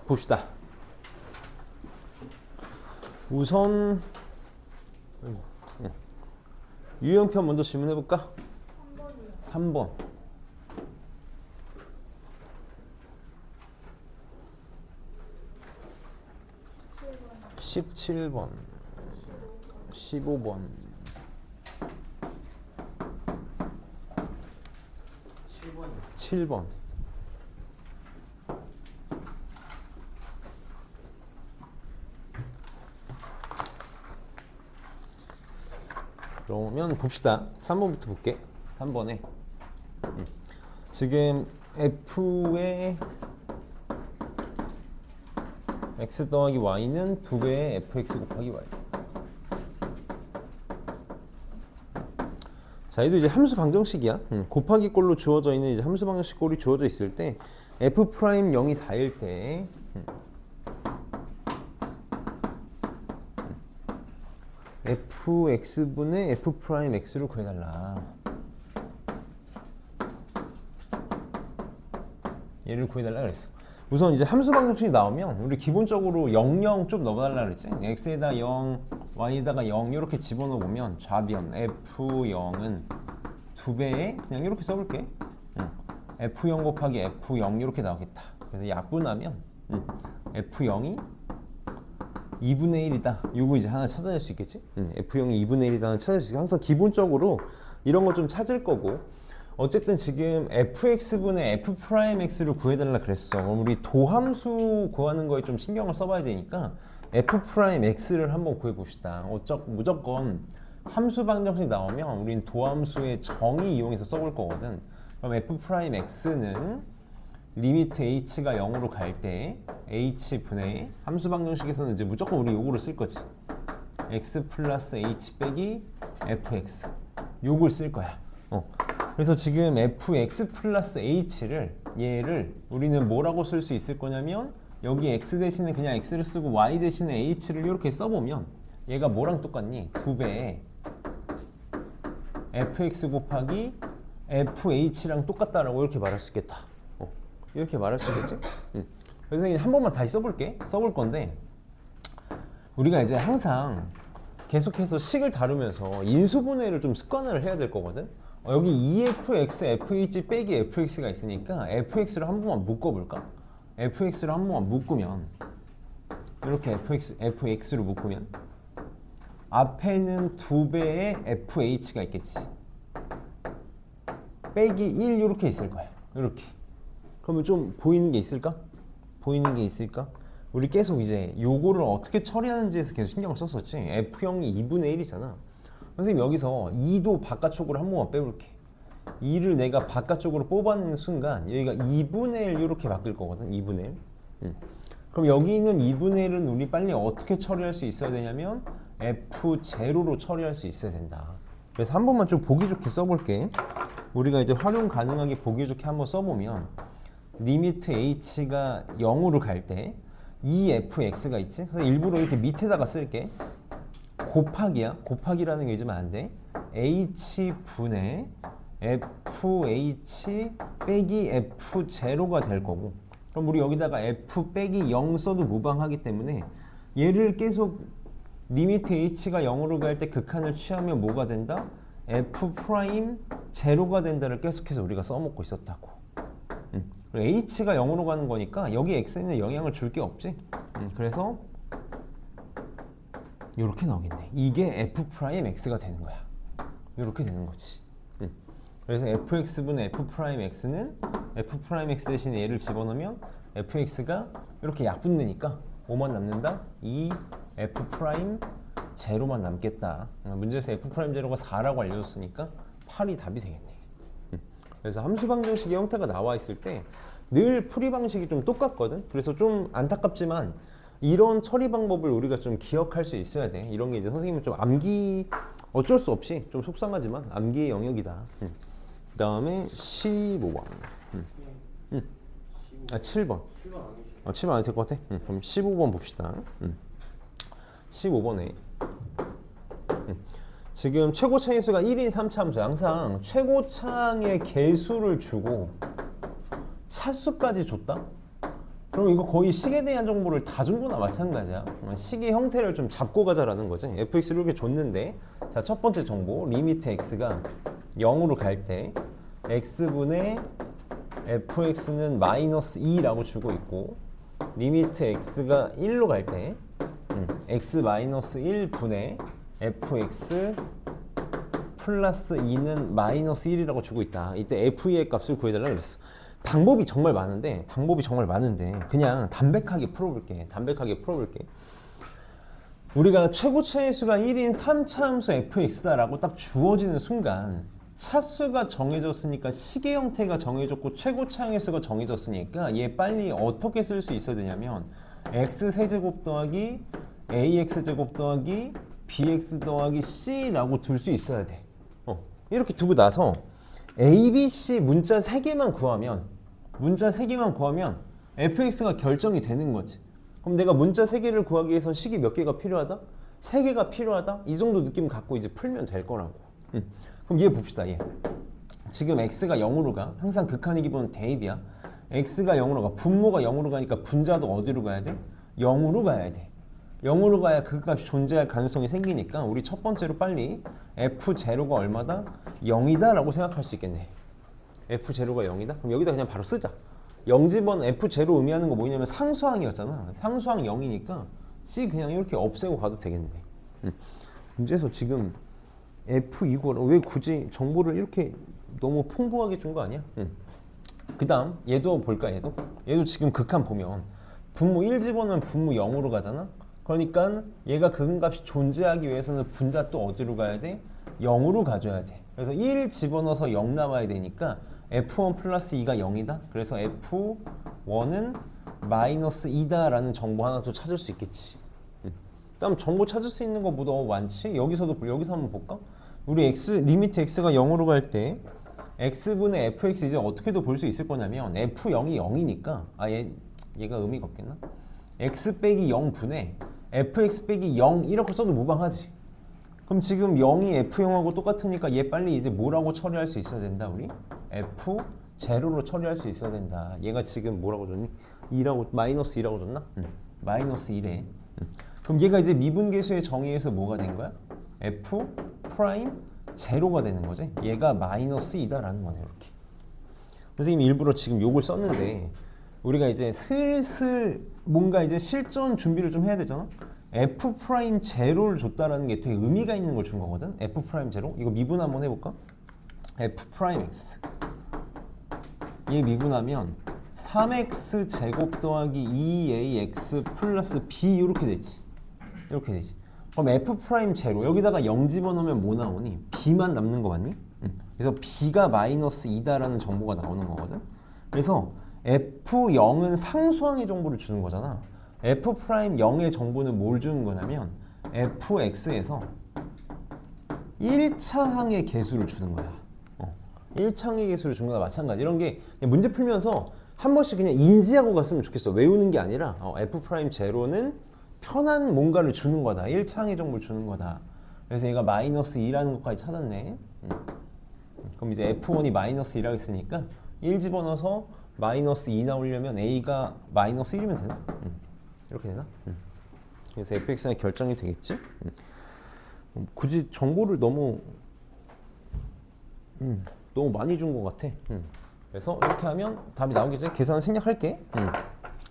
봅시다. 우선 유형편 먼저 질문해볼까? 3번. 17번. 15번. 7번. 그러면 봅시다. 3번부터 볼게. 3번에 지금 f의 x 더하기 y는 2배의 fx 곱하기 y. 자, 얘도 이제 함수 방정식이야. 곱하기 꼴로 주어져 있는 이제 함수 방정식 꼴이 주어져 있을 때 f 프라임 0이 4일 때 fx분의 f 프라임 x를 구해달라. 얘를 구해달라 그랬어. 우선 이제 함수 방정식이 나오면 우리 기본적으로 0, 0 좀 넣어달라 그랬지. x에다 0, y에다가 0 이렇게 집어넣으면 좌변 f0은 2배에 그냥 이렇게 써볼게. f0 곱하기 f0 이렇게 나오겠다. 그래서 약분하면 f0이 2분의 1이다. 요거 이제 하나 찾아낼 수 있겠지? f0이 2분의 1이다 찾을 수 있겠지. 항상 기본적으로 이런 거 좀 찾을 거고, 어쨌든 지금 fx분의 f 프라임 x를 구해달라 그랬어. 그럼 우리 도함수 구하는 거에 좀 신경을 써봐야 되니까 f 프라임 x를 한번 구해봅시다. 무조건 함수 방정식 나오면 우린 도함수의 정의 이용해서 써볼 거거든. 그럼 f 프라임 x는 리미트 h가 0으로 갈 때 h분의 함수 방정식에서는 이제 무조건 우리 요거를 쓸 거지. x 플러스 h 빼기 fx 요걸 쓸 거야. 그래서 지금 fx 플러스 h를 얘를 우리는 뭐라고 쓸 수 있을 거냐면, 여기 x 대신에 그냥 x를 쓰고 y 대신에 h를 이렇게 써보면 얘가 뭐랑 똑같니? 2배에 fx 곱하기 fh랑 똑같다라고 이렇게 말할 수 있겠다. 이렇게 말할 수 있겠지? 그래서 한 번만 다시 써볼게. 써볼 건데, 우리가 이제 항상 계속해서 식을 다루면서 인수분해를 좀 습관화를 해야 될 거거든. 여기 EFX, FH 빼기 FX가 있으니까 FX를 한 번만 묶어볼까? FX를 한 번만 묶으면 이렇게 FX로 묶으면 앞에는 2배의 FH가 있겠지. 빼기 1 이렇게 있을 거야. 이렇게. 그러면 좀 보이는 게 있을까? 보이는 게 있을까? 우리 계속 이제 요거를 어떻게 처리하는지에서 계속 신경을 썼었지. F형이 2분의 1이잖아. 선생님 여기서 2도 바깥쪽으로 한 번만 빼볼게. 2를 내가 바깥쪽으로 뽑아내는 순간 여기가 2분의 1 이렇게 바뀔 거거든. 2분의 1. 그럼 여기 있는 2분의 1은 우리 빨리 어떻게 처리할 수 있어야 되냐면 F0로 처리할 수 있어야 된다. 그래서 한 번만 좀 보기 좋게 써볼게. 우리가 이제 활용 가능하게 보기 좋게 한번 써보면 리미트 h가 0으로 갈 때 EFX가 있지? 그래서 일부러 이렇게 밑에다가 쓸게. 곱하기야. 곱하기라는 게 잊으면 안 돼. h분의 fh 빼기 f0가 될 거고, 그럼 우리 여기다가 f 빼기 0 써도 무방하기 때문에 얘를 계속 리미트 h가 0으로 갈 때 극한을 취하면 뭐가 된다? f 프라임 제로가 된다를 계속해서 우리가 써먹고 있었다고. h가 0으로 가는 거니까 여기 x에는 영향을 줄 게 없지. 그래서 이렇게 나오겠네. 이게 f 프라임 x가 되는 거야. 이렇게 되는 거지. 그래서 fx분의 f 프라임 x는 f 프라임 x 대신에 얘를 집어넣으면 fx가 이렇게 약분되니까 5만 남는다. 이 f 프라임 제로만 남겠다. 문제에서 f 프라임 제로가 4라고 알려줬으니까 8이 답이 되겠네. 그래서 함수 방정식의 형태가 나와 있을 때 늘 풀이 방식이 좀 똑같거든. 그래서 좀 안타깝지만 이런 처리 방법을 우리가 좀 기억할 수 있어야 돼. 이런 게 이제 선생님은 좀 암기, 어쩔 수 없이 좀 속상하지만 암기의 영역이다. 그 다음에 15번. 7번. 7번 안 될 것 같아. 그럼 15번 봅시다. 15번에 지금 최고차의 수가 1인 3차함수. 항상 최고차의 개수를 주고 차수까지 줬다? 그럼 이거 거의 식에 대한 정보를 다 준 거나 마찬가지야. 식의 형태를 좀 잡고 가자라는 거지. fx를 이렇게 줬는데, 자, 첫 번째 정보, 리미트 x가 0으로 갈 때 x분의 fx는 마이너스 2라고 주고 있고, 리미트 x가 1로 갈 때 x 마이너스 1분의 fx 플러스 2는 마이너스 1이라고 주고 있다. 이때 f의 값을 구해달라고 그랬어. 방법이 정말 많은데 그냥 담백하게 풀어볼게. 우리가 최고 차의수가 1인 3차 함수 fx다라고 딱 주어지는 순간 차수가 정해졌으니까 식의 형태가 정해졌고 최고 차의수가 정해졌으니까 얘 빨리 어떻게 쓸 수 있어야 되냐면 x세제곱 더하기 ax제곱 더하기 bx 더하기 c라고 둘 수 있어야 돼. 이렇게 두고 나서 a, b, c 문자 3개만 구하면 fx가 결정이 되는 거지. 그럼 내가 문자 3개를 구하기 위해선 식이 몇 개가 필요하다? 3개가 필요하다? 이 정도 느낌 갖고 이제 풀면 될 거라고. 그럼 얘 봅시다. 얘 지금 x가 0으로 가. 항상 극한의 기본은 대입이야. x가 0으로 가. 분모가 0으로 가니까 분자도 어디로 가야 돼? 0으로 가야 돼. 0으로 가야 그 값이 존재할 가능성이 생기니까 우리 첫 번째로 빨리 f0가 얼마다? 0이다 라고 생각할 수 있겠네. f0가 0이다? 그럼 여기다 그냥 바로 쓰자. 0집어는 f0 의미하는 거 뭐냐면 상수항이었잖아. 상수항 0이니까 c 그냥 이렇게 없애고 가도 되겠네. 문제에서 지금 f2고 왜 굳이 정보를 이렇게 너무 풍부하게 준 거 아니야? 그 다음 얘도 볼까? 얘도 지금 극한 보면 분모 1 집어넣으면 분모 0으로 가잖아. 그러니까 얘가 근값이 존재하기 위해서는 분자 또 어디로 가야 돼? 0으로 가줘야 돼. 그래서 1 집어넣어서 0 남아야 되니까 f1 플러스 2가 0이다. 그래서 f1은 마이너스 2다 라는 정보 하나 또 찾을 수 있겠지. 그다음 정보 찾을 수 있는 거 뭐 너무 많지? 여기서 한번 볼까? 우리 리미트 x가 0으로 갈 때 x분의 fx 이제 어떻게도 볼 수 있을 거냐면 f0이 0이니까 얘가 의미가 없겠나? x 빼기 0분의 fx 빼기 0 이렇게 써도 무방하지. 그럼 지금 0이 f0하고 똑같으니까 얘 빨리 이제 뭐라고 처리할 수 있어야 된다 우리? f0로 처리할 수 있어야 된다. 얘가 지금 뭐라고 줬니? 2라고 마이너스 2라고 줬나? 마이너스 1에. 그럼 얘가 이제 미분계수의 정의에서 뭐가 된 거야? f 프라임 제로가 되는 거지. 얘가 마이너스 2다라는 거네 이렇게. 선생님이 일부러 지금 요걸 썼는데 우리가 이제 슬슬 뭔가 이제 실전 준비를 좀 해야 되잖아. f 프라임 제로를 줬다라는 게 되게 의미가 있는 걸 준 거거든. f 프라임 제로. 이거 미분 한번 해볼까? f 프라임 x. 얘 미분하면 3x 제곱 더하기 2ax 플러스 b 이렇게 되지. 그럼 f 프라임 제로 여기다가 0 집어넣으면 뭐 나오니? b만 남는 거 맞니? 그래서 b가 마이너스 2다라는 정보가 나오는 거거든. 그래서 f0은 상수항의 정보를 주는 거잖아. f 프라임 0의 정보는 뭘 주는 거냐면 fx에서 1차 항의 개수를 주는 거야. 1차 항의 개수를 주는 거나 마찬가지. 이런 게 문제 풀면서 한 번씩 그냥 인지하고 갔으면 좋겠어. 외우는 게 아니라 f 프라임 제로는 편한 뭔가를 주는 거다. 1차 항의 정보를 주는 거다. 그래서 얘가 마이너스 2라는 것까지 찾았네. 그럼 이제 f1이 마이너스 2라고 했으니까 1 집어넣어서 마이너스 2 나오려면 a가 마이너스 1이면 되나? 이렇게 되나? 그래서 fx가 결정이 되겠지? 굳이 정보를 너무 많이 준 것 같아. 그래서 이렇게 하면 답이 나오겠지? 계산 생략할게.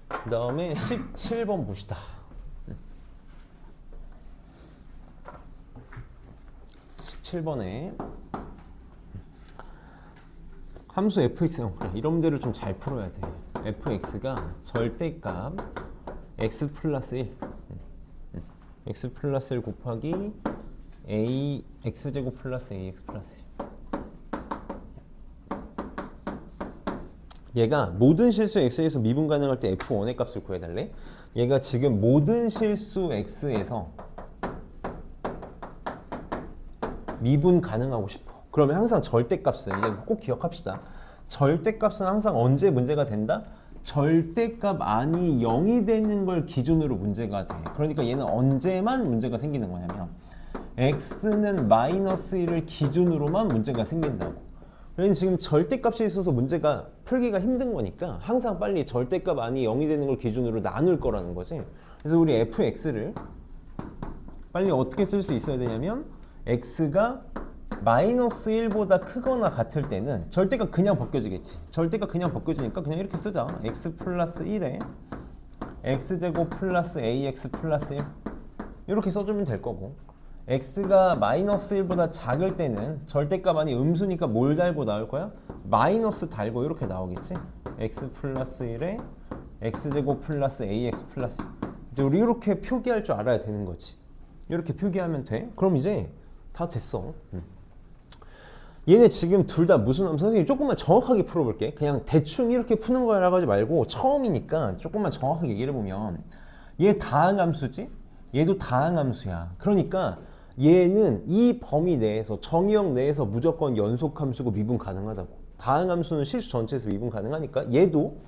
그 다음에 17번 봅시다. 17번에 함수 fx 그래, 이런 문제를 좀 잘 풀어야 돼. fx가 절대값 x 플러스 1 x 플러스 1 곱하기 a x제곱 플러스 ax 플러스 1 얘가 모든 실수 x에서 미분 가능할 때 f1의 값을 구해달래. 얘가 지금 모든 실수 x에서 미분 가능하고 싶어. 그러면 항상 절대값은 이제 꼭 기억합시다. 절대값은 항상 언제 문제가 된다? 절대값 안이 0이 되는 걸 기준으로 문제가 돼. 그러니까 얘는 언제만 문제가 생기는 거냐면 x는 마이너스 1을 기준으로만 문제가 생긴다고. 그래서 지금 절대값에 있어서 문제가 풀기가 힘든 거니까 항상 빨리 절대값 안이 0이 되는 걸 기준으로 나눌 거라는 거지. 그래서 우리 fx를 빨리 어떻게 쓸 수 있어야 되냐면 x가 마이너스 1보다 크거나 같을 때는 절대값 그냥 벗겨지겠지. 절대값 그냥 벗겨지니까 그냥 이렇게 쓰자. x 플러스 1에 x제곱 플러스 ax 플러스 1 이렇게 써주면 될 거고, x가 마이너스 1보다 작을 때는 절대값 안이 음수니까 뭘 달고 나올 거야? 마이너스 달고 이렇게 나오겠지. x 플러스 1에 x제곱 플러스 ax 플러스 1. 이제 우리 이렇게 표기할 줄 알아야 되는 거지. 이렇게 표기하면 돼. 그럼 이제 다 됐어. 얘네 지금 둘 다 무슨 함수? 선생님 조금만 정확하게 풀어볼게. 그냥 대충 이렇게 푸는 거라고 하지 말고 처음이니까 조금만 정확하게 얘기를 해보면, 얘 다항함수지? 얘도 다항함수야. 그러니까 얘는 이 범위 내에서, 정의역 내에서 무조건 연속함수고 미분 가능하다고. 다항함수는 실수 전체에서 미분 가능하니까 얘도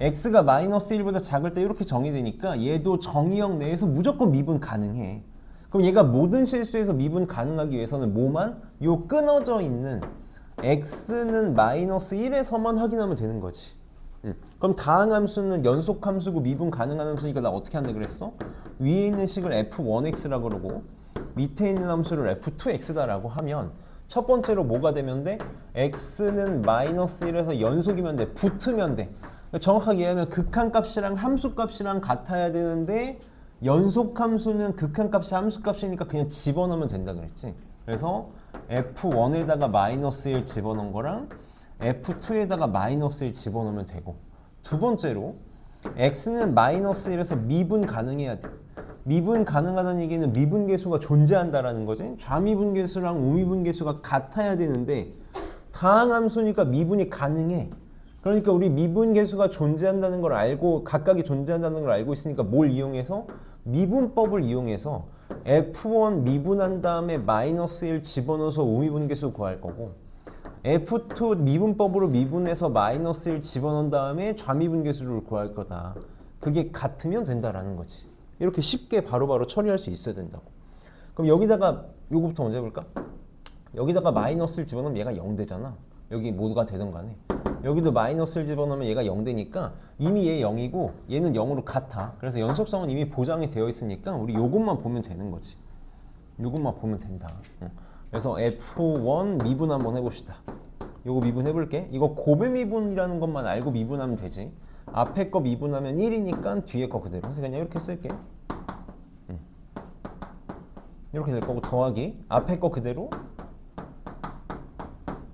x가 마이너스 1보다 작을 때 이렇게 정의되니까 얘도 정의역 내에서 무조건 미분 가능해. 그럼 얘가 모든 실수에서 미분 가능하기 위해서는 뭐만? 요 끊어져 있는 x는 마이너스 1에서만 확인하면 되는 거지. 그럼 다항함수는 연속함수고 미분 가능한 함수니까 나 어떻게 한다 그랬어? 위에 있는 식을 f1x라고 그러고 밑에 있는 함수를 f2x다라고 하면 첫 번째로 뭐가 되면 돼? x는 마이너스 1에서 연속이면 돼. 붙으면 돼. 정확하게 얘기하면 극한값이랑 함수값이랑 같아야 되는데 연속함수는 극한값이 함수값이니까 그냥 집어넣으면 된다 그랬지. 그래서 f1에다가 마이너스 1 집어넣은 거랑 f2에다가 마이너스 1 집어넣으면 되고, 두 번째로 x는 마이너스 1에서 미분 가능해야 돼. 미분 가능하다는 얘기는 미분계수가 존재한다라는 거지. 좌미분계수랑 우미분계수가 같아야 되는데 다항함수니까 미분이 가능해. 그러니까 우리 미분계수가 존재한다는 걸 알고, 각각이 존재한다는 걸 알고 있으니까 뭘 이용해서? 미분법을 이용해서 f1 미분한 다음에 마이너스 1 집어넣어서 우미분계수 구할 거고, f2 미분법으로 미분해서 마이너스 1 집어넣은 다음에 좌미분계수를 구할 거다. 그게 같으면 된다라는 거지. 이렇게 쉽게 바로바로 처리할 수 있어야 된다고. 그럼 여기다가 요거부터 먼저 해볼까? 여기다가 마이너스를 집어넣으면 얘가 0 되잖아. 여기 모두가 되던 간에 여기도 마이너스를 집어넣으면 얘가 0 되니까 이미 얘 0이고 얘는 0으로 같아. 그래서 연속성은 이미 보장이 되어 있으니까 우리 요것만 보면 되는 거지. 요것만 보면 된다. 그래서 f1 미분 한번 해봅시다. 요거 미분 해볼게. 이거 곱의 미분이라는 것만 알고 미분하면 되지. 앞에 거 미분하면 1이니까 뒤에 거 그대로. 그래서 그냥 이렇게 쓸게. 이렇게 될 거고, 더하기 앞에 거 그대로,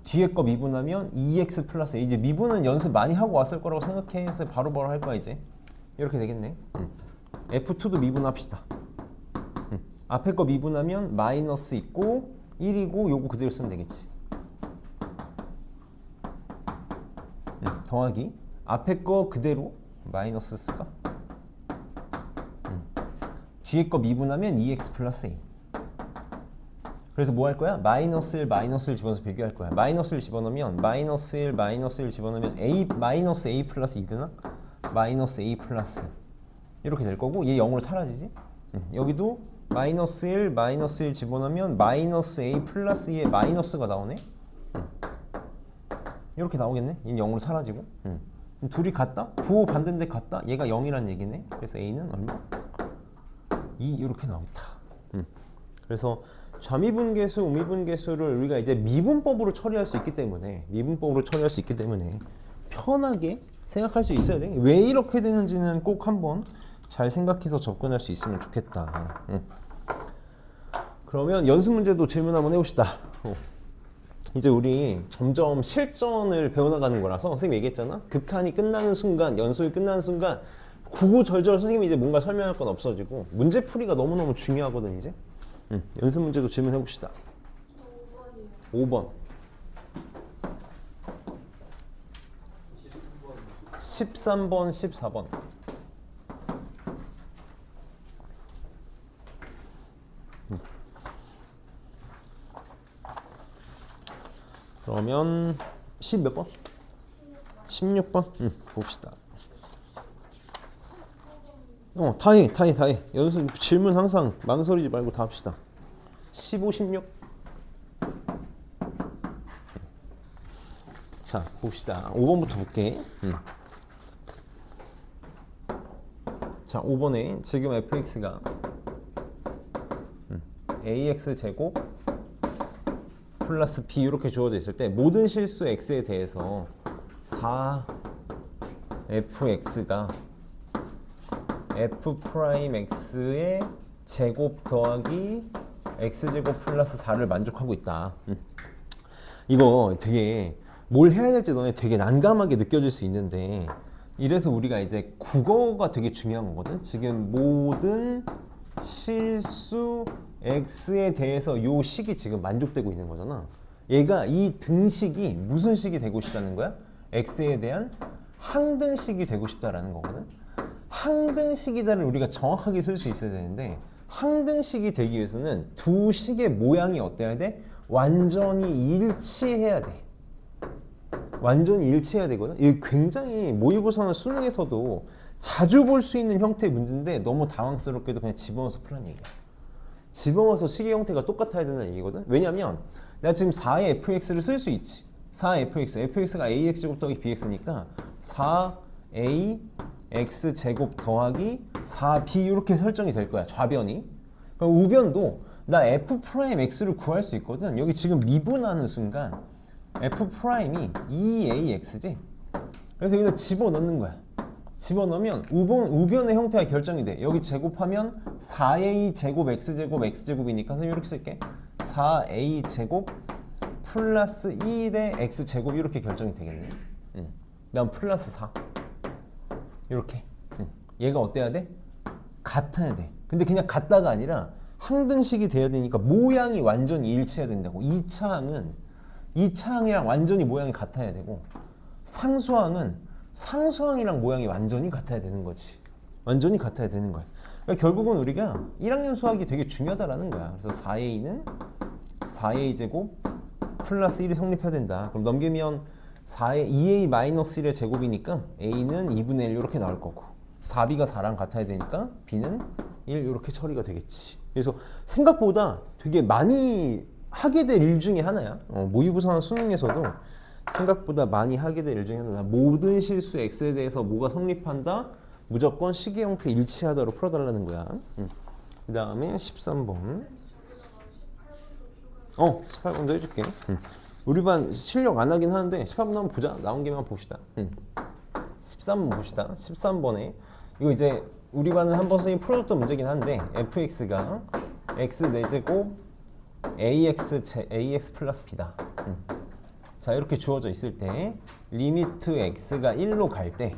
뒤에 거 미분하면 2x 플러스 a. 이제 미분은 연습 많이 하고 왔을 거라고 생각해서 바로바로 할 거야 이제. 이렇게 되겠네. f2도 미분합시다. 앞에 거 미분하면 마이너스 있고 1이고 요거 그대로 쓰면 되겠지. 더하기 앞에 거 그대로 마이너스 쓸까? 뒤에 거 미분하면 2x 플러스 a. 그래서 뭐 할 거야? 마이너스 1, 마이너스 1 집어넣어서 비교할 거야. 마이너스 1 집어넣으면 마이너스 1, 마이너스 1 집어넣으면 a, 마이너스 a 플러스 2 되나? 마이너스 a 플러스 이렇게 될 거고, 얘 0으로 사라지지? 여기도 마이너스 1, 마이너스 1 집어넣으면 마이너스 a 플러스 2에 마이너스가 나오네? 이렇게 나오겠네? 얘는 0으로 사라지고. 둘이 같다? 부호 반대인데 같다? 얘가 0이란 얘기네? 그래서 a는 얼마? 2 이렇게 나오겠다. 그래서 좌미분계수, 우미분계수를 우리가 이제 미분법으로 처리할 수 있기 때문에, 편하게 생각할 수 있어야 돼. 왜 이렇게 되는지는 꼭 한번 잘 생각해서 접근할 수 있으면 좋겠다. 그러면 연습 문제도 질문 한번 해봅시다. 이제 우리 점점 실전을 배워나가는 거라서 선생님이 얘기했잖아. 극한이 끝나는 순간, 연속이 끝나는 순간 구구절절 선생님이 이제 뭔가 설명할 건 없어지고 문제풀이가 너무너무 중요하거든 이제. 연습 문제도 질문해 봅시다. 5번. 13번, 14번. 그러면 10 몇 번? 16번? 봅시다. 다 해. 연습 질문 항상 망설이지 말고 다 합시다. 15, 16. 자, 봅시다. 5번부터 볼게. 자, 5번에 지금 fx가 ax 제곱 플러스 b 이렇게 주어져 있을 때 모든 실수 x에 대해서 4fx가 f 프라임 x의 제곱 더하기 x제곱 플러스 4를 만족하고 있다. 이거 되게 뭘 해야 될지 너네 되게 난감하게 느껴질 수 있는데, 이래서 우리가 이제 국어가 되게 중요한 거거든. 지금 모든 실수 x에 대해서 요 식이 지금 만족되고 있는 거잖아. 얘가 이 등식이 무슨 식이 되고 싶다는 거야? x에 대한 항등식이 되고 싶다라는 거거든. 항등식이다를 우리가 정확하게 쓸 수 있어야 되는데, 항등식이 되기 위해서는 두 식의 모양이 어때야 돼? 완전히 일치해야 돼. 완전히 일치해야 되거든. 이게 굉장히 모의고사나 수능에서도 자주 볼 수 있는 형태의 문제인데 너무 당황스럽게도 그냥 집어넣어서 풀란 얘기야. 집어넣어서 식의 형태가 똑같아야 된다는 얘기거든. 왜냐면 내가 지금 4의 fx를 쓸 수 있지. 4fx, fx가 ax 제곱 더하기 bx니까 4a x 제곱 더하기 4b 이렇게 설정이 될 거야. 좌변이. 그럼 우변도 나 f 프라임 x를 구할 수 있거든. 여기 지금 미분하는 순간 f 프라임이 2ax지. 그래서 여기다 집어넣는 거야. 집어넣으면 우변의 형태가 결정이 돼. 여기 제곱하면 4a 제곱 x제곱 x제곱이니까 선생님 이렇게 쓸게. 4a 제곱 플러스 1의 x제곱 이렇게 결정이 되겠네. 그다음 플러스 4 이렇게. 얘가 어때야 돼? 같아야 돼. 근데 그냥 같다가 아니라 항등식이 돼야 되니까 모양이 완전히 일치해야 된다고. 이 차항이랑 완전히 모양이 같아야 되고, 상수항이랑 모양이 완전히 같아야 되는 거지. 완전히 같아야 되는 거야. 그러니까 결국은 우리가 1학년 수학이 되게 중요하다라는 거야. 그래서 4a는 4a 제곱 플러스 1이 성립해야 된다. 그럼 넘기면 2a 마이너스 1의 제곱이니까 a는 2분의 1 이렇게 나올 거고, 4b가 4랑 같아야 되니까 b는 1 이렇게 처리가 되겠지. 그래서 생각보다 되게 많이 하게 될 일 중에 하나야. 모의고사나 수능에서도 생각보다 많이 하게 될 일 중에 하나야. 모든 실수 x에 대해서 뭐가 성립한다? 무조건 식의 형태 일치하다로 풀어달라는 거야. 그 다음에 13번. 18번도 해줄게. 우리 반 실력 안 하긴 하는데 18번 한번 보자. 나온 김에 한번 봅시다. 13번 봅시다. 13번에 이거 이제 우리 반은 한번 선생님이 풀어줬던 문제긴 한데, fx가 x 4제곱 ax 플러스 b다. 자, 이렇게 주어져 있을 때 리미트 x가 1로 갈 때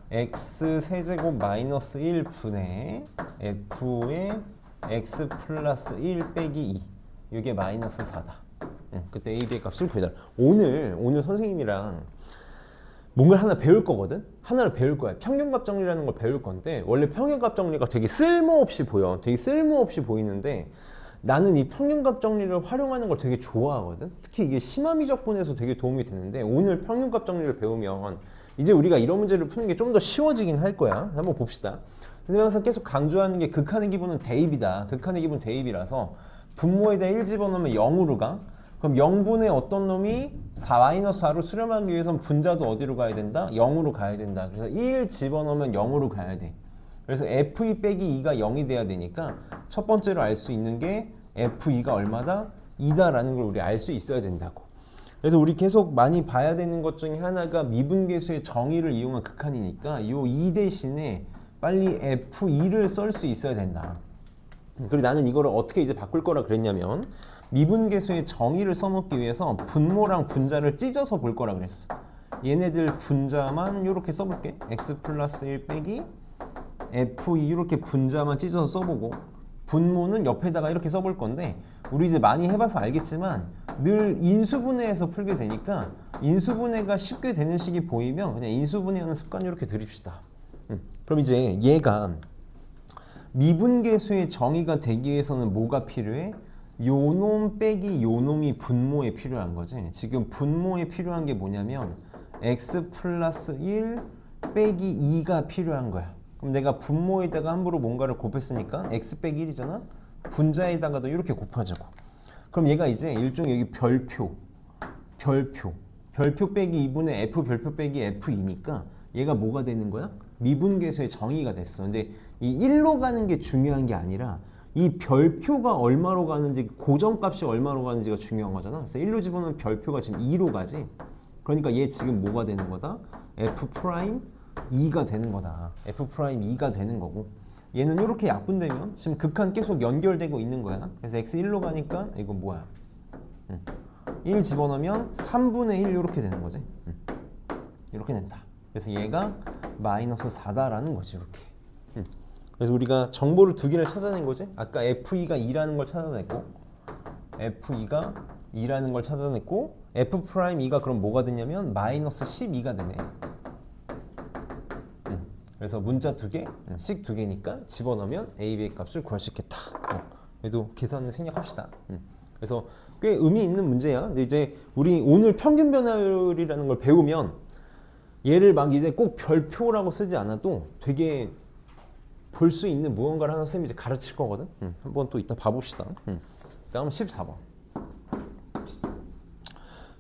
x 세제곱 마이너스 1분의 f의 x 플러스 1 빼기 2 이게 마이너스 4다. 그때 a, b의 값을 구해달라. 오늘 선생님이랑 뭔가를 하나 배울 거거든? 하나를 배울 거야. 평균값 정리라는 걸 배울 건데, 원래 평균값 정리가 되게 쓸모없이 보여. 되게 쓸모없이 보이는데 나는 이 평균값 정리를 활용하는 걸 되게 좋아하거든? 특히 이게 심화미적분에서 되게 도움이 되는데, 오늘 평균값 정리를 배우면 이제 우리가 이런 문제를 푸는 게 좀 더 쉬워지긴 할 거야. 한번 봅시다. 선생님 항상 계속 강조하는 게 극한의 기본은 대입이다. 극한의 기본 대입이라서 분모에다 1 집어넣으면 0으로 가. 그럼 0분의 어떤 놈이 4-4로 수렴하기 위해서는 분자도 어디로 가야 된다? 0으로 가야 된다. 그래서 1 집어넣으면 0으로 가야 돼. 그래서 f2 빼기 2가 0이 돼야 되니까 첫 번째로 알 수 있는 게 f2가 얼마다? 2다라는 걸 우리 알 수 있어야 된다고. 그래서 우리 계속 많이 봐야 되는 것 중에 하나가 미분계수의 정의를 이용한 극한이니까 이 2 대신에 빨리 f2를 쓸 수 있어야 된다. 그리고 나는 이거를 어떻게 이제 바꿀 거라 그랬냐면, 미분계수의 정의를 써놓기 위해서 분모랑 분자를 찢어서 볼 거라 그랬어. 얘네들 분자만 이렇게 써볼게. x 플러스 1 빼기 f2 이렇게 분자만 찢어서 써보고, 분모는 옆에다가 이렇게 써볼 건데, 우리 이제 많이 해봐서 알겠지만 늘 인수분해해서 풀게 되니까 인수분해가 쉽게 되는 식이 보이면 그냥 인수분해하는 습관 이렇게 들입시다. 그럼 이제 얘가 미분계수의 정의가 되기 위해서는 뭐가 필요해? 요놈 빼기 요놈이 분모에 필요한 거지. 지금 분모에 필요한 게 뭐냐면 x 플러스 1 빼기 2가 필요한 거야. 그럼 내가 분모에다가 함부로 뭔가를 곱했으니까 x 빼기 1이잖아? 분자에다가도 이렇게 곱하자고. 그럼 얘가 이제 일종의 여기 별표 별표 빼기 2분의 f 별표 빼기 f2니까 얘가 뭐가 되는 거야? 미분계수의 정의가 됐어. 근데 이 1로 가는 게 중요한 게 아니라 이 별표가 얼마로 가는지, 고정값이 얼마로 가는지가 중요한 거잖아. 그래서 1로 집어넣으면 별표가 지금 2로 가지. 그러니까 얘 지금 뭐가 되는 거다? f 프라임 2가 되는 거다. f 프라임 2가 되는 거고, 얘는 이렇게 약분되면 지금 극한 계속 연결되고 있는 거야. 그래서 x 1로 가니까 이건 뭐야? 1 집어넣으면 3분의 1 이렇게 되는 거지. 이렇게 된다. 그래서 얘가 마이너스 4다라는 거지. 이렇게. 그래서 우리가 정보를 두 개를 찾아낸 거지. 아까 f2가 2라는 걸 찾아냈고, f2가 2라는 걸 찾아냈고, f 프라임 2가 그럼 뭐가 되냐면 마이너스 12가 되네. 그래서 문자 두 개, 식 두 개니까 집어넣으면 a, b의 값을 구할 수 있겠다. 그래도 계산을 생략합시다. 그래서 꽤 의미 있는 문제야. 근데 이제 우리 오늘 평균 변화율이라는 걸 배우면 얘를 막 이제 꼭 별표라고 쓰지 않아도 되게 볼 수 있는 무언가를 하나 쌤이 이제 가르칠 거거든. 한번 또 이따 봐봅시다. 다음 14번.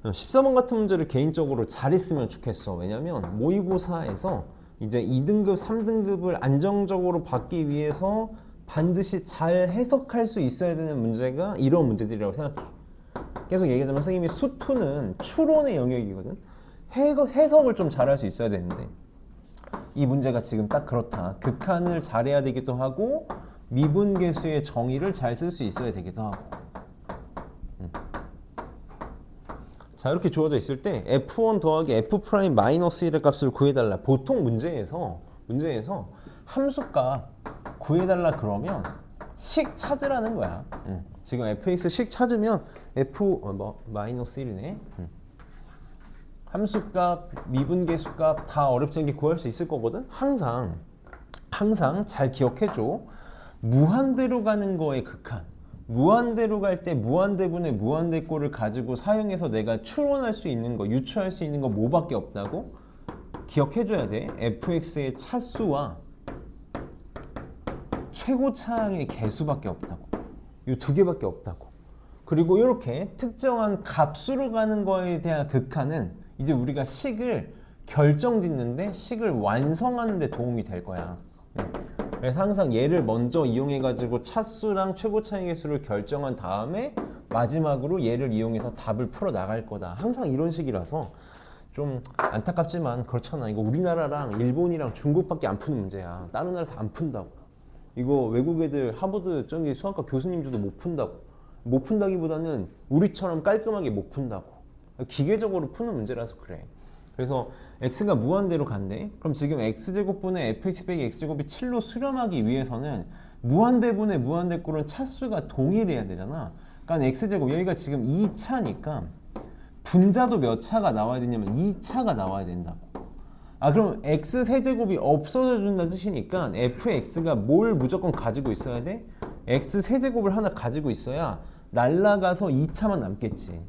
14번 같은 문제를 개인적으로 잘했으면 좋겠어. 왜냐면 모의고사에서 이제 2등급, 3등급을 안정적으로 받기 위해서 반드시 잘 해석할 수 있어야 되는 문제가 이런 문제들이라고 생각해. 계속 얘기하자면 선생님이 수투는 추론의 영역이거든. 해석을 좀 잘할 수 있어야 되는데 이 문제가 지금 딱 그렇다. 극한을 잘해야 되기도 하고 미분계수의 정의를 잘 쓸 수 있어야 되기도 하고. 자, 이렇게 주어져 있을 때 f1 더하기 f 프라임 마이너스 1의 값을 구해달라. 보통 문제에서 함수값 구해달라 그러면 식 찾으라는 거야. 지금 fx 식 찾으면 마이너스 1이네. 함수값, 미분계수값 다 어렵지 않게 구할 수 있을 거거든. 항상 잘 기억해줘. 무한대로 가는 거의 극한. 무한대로 갈 때 무한대분의 무한대꼴을 가지고 사용해서 내가 추론할 수 있는 거, 유추할 수 있는 거 뭐밖에 없다고? 기억해줘야 돼. fx의 차수와 최고차항의 개수밖에 없다고. 이 두 개밖에 없다고. 그리고 이렇게 특정한 값으로 가는 거에 대한 극한은 이제 우리가 식을 결정짓는데, 식을 완성하는 데 도움이 될 거야. 그래서 항상 얘를 먼저 이용해가지고 차수랑 최고차의 개수를 결정한 다음에 마지막으로 얘를 이용해서 답을 풀어 나갈 거다. 항상 이런 식이라서 좀 안타깝지만 그렇잖아. 이거 우리나라랑 일본이랑 중국밖에 안 푸는 문제야. 다른 나라에서 안 푼다고. 이거 외국 애들 하버드 저기 수학과 교수님들도 못 푼다고. 못 푼다기보다는 우리처럼 깔끔하게 못 푼다고. 기계적으로 푸는 문제라서 그래. 그래서 x가 무한대로 간대. 그럼 지금 x제곱분의 fx 빼기 x제곱이 7로 수렴하기 위해서는 무한대분의 무한대꼴은 차수가 동일해야 되잖아. 그러니까 x제곱, 여기가 지금 2차니까 분자도 몇 차가 나와야 되냐면 2차가 나와야 된다고. 그럼 x 세제곱이 없어져 준다는 뜻이니까 fx가 뭘 무조건 가지고 있어야 돼? x 세제곱을 하나 가지고 있어야 날라가서 2차만 남겠지.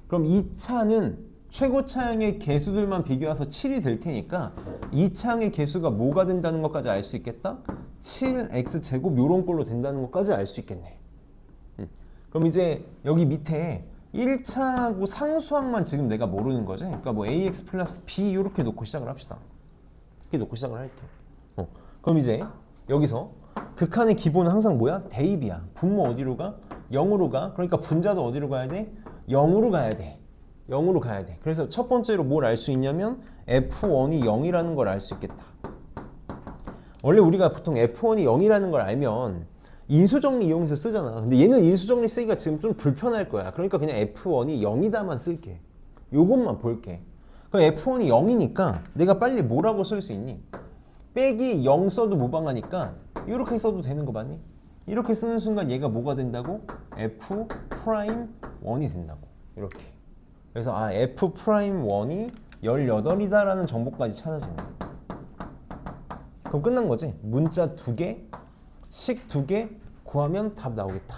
그럼 2차는 최고차항의 개수들만 비교해서 7이 될 테니까 2차항의 개수가 뭐가 된다는 것까지 알 수 있겠다? 7x제곱 요런 꼴로 된다는 것까지 알 수 있겠네. 그럼 이제 여기 밑에 1차하고 상수항만 지금 내가 모르는 거지. 그러니까 뭐 ax 플러스 b 이렇게 놓고 시작을 합시다. 이렇게 놓고 시작을 할게. 그럼 이제 여기서 극한의 기본은 항상 뭐야? 대입이야. 분모 어디로 가? 0으로 가. 그러니까 분자도 어디로 가야 돼? 0으로 가야 돼. 0으로 가야 돼. 그래서 첫 번째로 뭘 알 수 있냐면 f1이 0이라는 걸 알 수 있겠다. 원래 우리가 보통 f1이 0이라는 걸 알면 인수정리 이용해서 쓰잖아. 근데 얘는 인수정리 쓰기가 지금 좀 불편할 거야. 그러니까 그냥 f1이 0이다만 쓸게. 요것만 볼게. 그럼 f1이 0이니까 내가 빨리 뭐라고 쓸 수 있니? 빼기 0 써도 무방하니까 이렇게 써도 되는 거 맞니? 이렇게 쓰는 순간 얘가 뭐가 된다고? f 프라임 1이 된다고. 이렇게. 그래서 f 프라임 1이 18이다라는 정보까지 찾아지네. 그럼 끝난 거지. 문자 2개, 식 2개 구하면 답 나오겠다.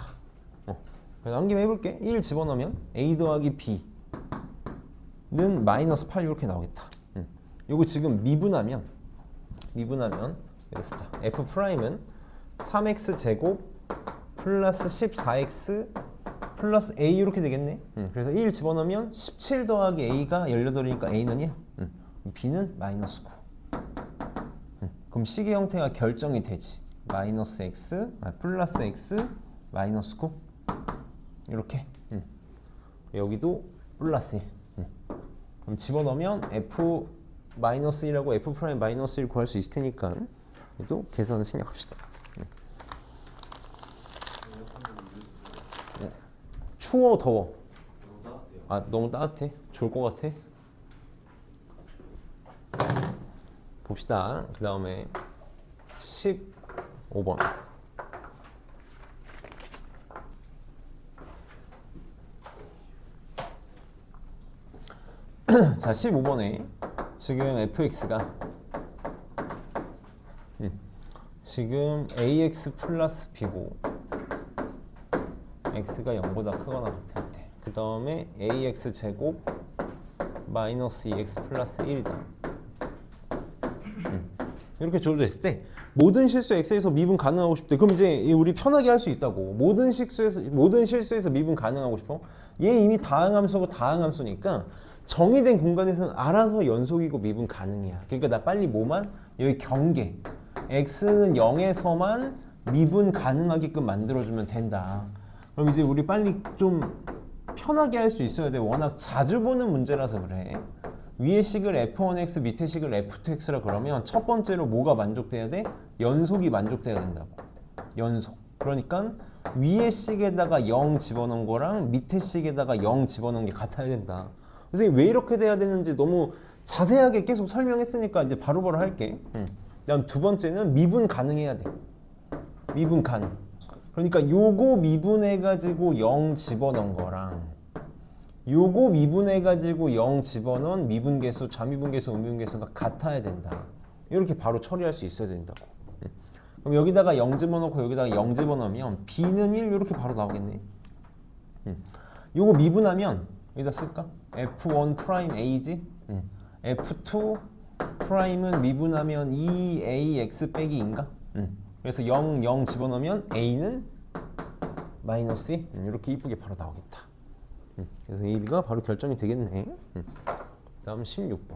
그래서 한 김에 해볼게. 1 집어넣으면 a 더하기 b는 마이너스 8 이렇게 나오겠다. 요거 지금 미분하면 여기 쓰자. f 프라임은 3x 제곱 플러스 14x 플러스 A 이렇게 되겠네. 그래서 1 집어넣으면 17 더하기 A가 18이니까 A는 1. B는 마이너스 9. 그럼 식의 형태가 결정이 되지. 마이너스 X, 플러스 X, 마이너스 9. 이렇게. 여기도 플러스 1. 그럼 집어넣으면 F 마이너스 1하고 F 프라임 마이너스 1 구할 수 있을 테니까 또 계산을 생략합시다. 추워 더워? 아 너무 따뜻해? 좋을 것 같아? 봅시다. 그 다음에 15번. 자 15번에 지금 fx가 지금 ax 플러스 b고 x가 0보다 크거나 같을 때 그 다음에 ax 제곱 마이너스 2x 플러스 1이다. 이렇게 주어져 있을 때 모든 실수 x에서 미분 가능하고 싶대. 그럼 이제 우리 편하게 할 수 있다고. 모든 실수에서 미분 가능하고 싶어. 얘 이미 다항함수고 다항함수니까 정의된 공간에서는 알아서 연속이고 미분 가능이야. 그러니까 나 빨리 뭐만 여기 경계 x는 0에서만 미분 가능하게끔 만들어주면 된다. 그럼 이제 우리 빨리 좀 편하게 할 수 있어야 돼. 워낙 자주 보는 문제라서 그래. 위의 식을 f1x 밑에 식을 f2x라 그러면 첫 번째로 뭐가 만족돼야 돼? 연속이 만족돼야 된다고. 연속. 그러니까 위의 식에다가 0 집어넣은 거랑 밑에 식에다가 0 집어넣은 게 같아야 된다. 선생님 왜 이렇게 돼야 되는지 너무 자세하게 계속 설명했으니까 이제 바로바로 할게. 그다음 두 번째는 미분 가능해야 돼. 미분 가능. 그러니까 요거 미분해가지고 0 집어넣은 거랑 요거 미분해가지고 0 집어넣은 미분계수, 좌미분계수, 우미분계수가 같아야 된다. 이렇게 바로 처리할 수 있어야 된다고. 그럼 여기다가 0 집어넣고 여기다가 0 집어넣으면 B는 1 이렇게 바로 나오겠네. 요거 미분하면 여기다 쓸까? F1 프라임 A지? F2 프라임은 미분하면 2AX 빼기 인가? 그래서 0, 0 집어넣으면 A는 마이너스 2 이렇게 이쁘게 바로 나오겠다. 그래서 A, B가 바로 결정이 되겠네. 다음 16번.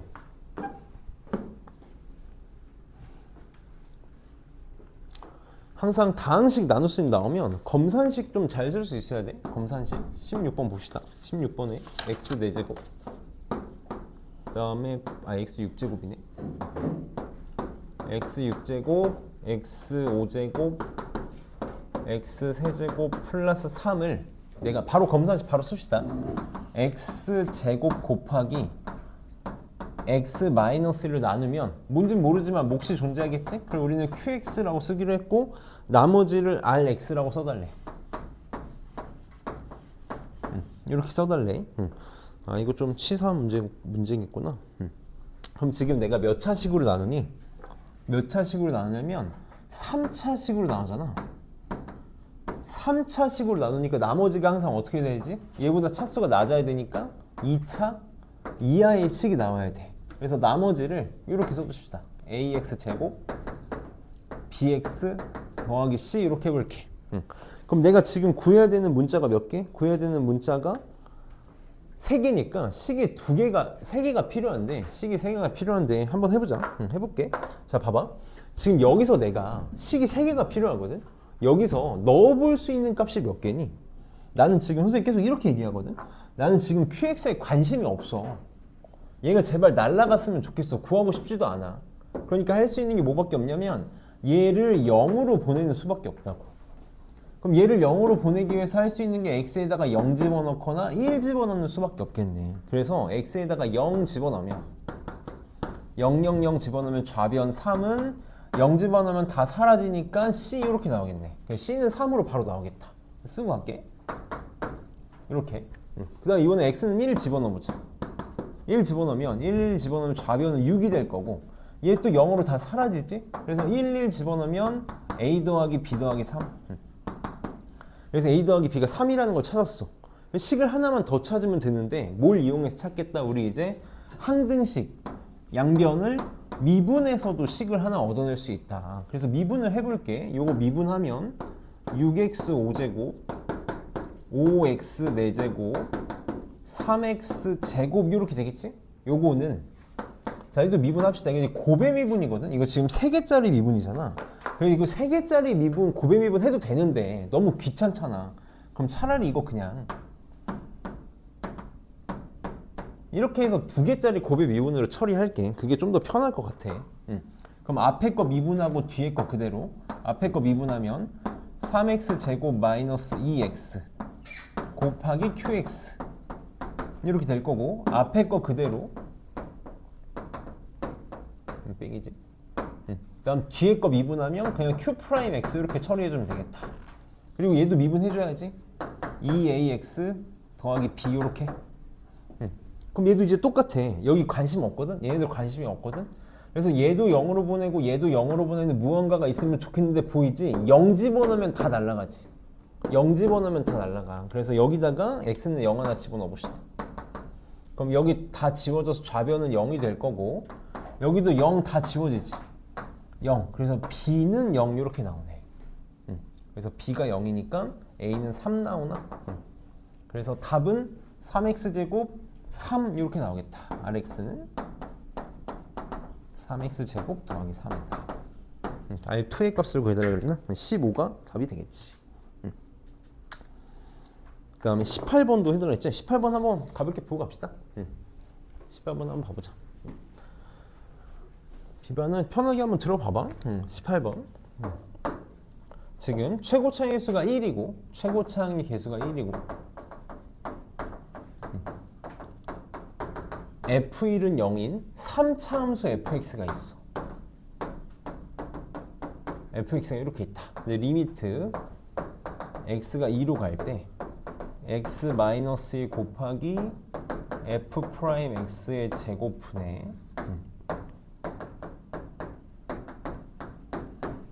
항상 다항식 나눗셈 나오면 검산식 좀 잘 쓸 수 있어야 돼. 검산식. 16번 봅시다. 16번에 x 4제곱 그 다음에 x 6제곱이네. x 6제곱 x 5제곱 x 3제곱 플러스 3을 내가 바로 검산식 바로 씁시다. x 제곱 곱하기 x 마이너스 1로 나누면 뭔진 모르지만 몫이 존재하겠지? 그럼 우리는 qx라고 쓰기로 했고 나머지를 rx라고 써달래. 이렇게 써달래. 아 이거 좀 치사한 문제겠구나. 그럼 지금 내가 몇 차식으로 나누니? 몇 차식으로 나누냐면 3차식으로 나누잖아. 3차식으로 나누니까 나머지가 항상 어떻게 되지? 얘보다 차수가 낮아야 되니까 2차 이하의 식이 나와야 돼. 그래서 나머지를 이렇게 써줍시다. ax 제곱 bx 더하기 c 이렇게 해볼게. 그럼 내가 지금 구해야 되는 문자가 몇 개? 구해야 되는 문자가 3개니까 식이 3개가 필요한데 식이 3개가 필요한데 한번 해보자. 해볼게. 자 봐봐. 지금 여기서 내가 식이 3개가 필요하거든. 여기서 넣어볼 수 있는 값이 몇 개니? 나는 지금 선생님 계속 이렇게 얘기하거든. 나는 지금 QX에 관심이 없어. 얘가 제발 날라갔으면 좋겠어. 구하고 싶지도 않아. 그러니까 할 수 있는 게 뭐밖에 없냐면 얘를 0으로 보내는 수밖에 없다고. 그럼 얘를 0으로 보내기 위해서 할 수 있는 게 x에다가 0 집어넣거나 1 집어넣는 수밖에 없겠네. 그래서 x에다가 0 집어넣으면 0, 0, 0 집어넣으면 좌변 3은 0 집어넣으면 다 사라지니까 c 이렇게 나오겠네. c는 3으로 바로 나오겠다. 쓰고 갈게. 이렇게. 그 다음 이번에 x는 1 집어넣어보자. 1 집어넣으면 1 집어넣으면 좌변은 6이 될 거고 얘 또 0으로 다 사라지지? 그래서 1 집어넣으면 a 더하기 b 더하기 3. 그래서 a 더하기 b가 3이라는 걸 찾았어. 식을 하나만 더 찾으면 되는데 뭘 이용해서 찾겠다? 우리 이제 항등식 양변을 미분해서도 식을 하나 얻어낼 수 있다. 그래서 미분을 해볼게. 요거 미분하면 6x 5제곱 5x 4제곱 3x 제곱 이렇게 되겠지? 요거는 자, 이도 미분합시다. 이게 고배 미분이거든. 이거 지금 3개짜리 미분이잖아. 그리고 이거 3개짜리 미분, 고배 미분 해도 되는데 너무 귀찮잖아. 그럼 차라리 이거 그냥 이렇게 해서 2개짜리 고배 미분으로 처리할게. 그게 좀 더 편할 것 같아. 그럼 앞에 거 미분하고 뒤에 거 그대로. 앞에 거 미분하면 3x 제곱 마이너스 2x 곱하기 qx 이렇게 될 거고, 앞에 거 그대로 빼기지. 그다음 뒤에 거 미분하면 그냥 q 프라임 x 이렇게 처리해주면 되겠다. 그리고 얘도 미분해줘야지. 2ax 더하기 b 이렇게. 그럼 얘도 이제 똑같아. 여기 관심 없거든. 얘네들 관심이 없거든. 그래서 얘도 0으로 보내고 얘도 0으로 보내는 무언가가 있으면 좋겠는데 보이지? 0 집어넣으면 다 날아가지. 0 집어넣으면 다 날아가. 그래서 여기다가 x는 0 하나 집어넣어 봅시다. 그럼 여기 다 지워져서 좌변은 0이 될 거고, 여기도 0 다 지워지지. 0. 그래서 b는 0 이렇게 나오네. 그래서 b가 0이니까 a는 3 나오나? 그래서 답은 3x제곱 3 이렇게 나오겠다. rx는 3x제곱 더하기 3이다. 아예 2의 값을 구해달라고 그랬나? 15가 답이 되겠지. 그 다음에 18번도 해달라 했지? 18번 한번 가볍게 보고 갑시다. 18번 한번 봐보자. 비반은 편하게 한번 들어봐봐. 18번. 지금 최고차의 개수가 1이고 최고차의 개수가 1이고 f1은 0인 3차 함수 fx가 있어. fx가 이렇게 있다. 근데 리미트 x가 2로 갈 때 x-2 곱하기 f 프라임 x의 제곱분의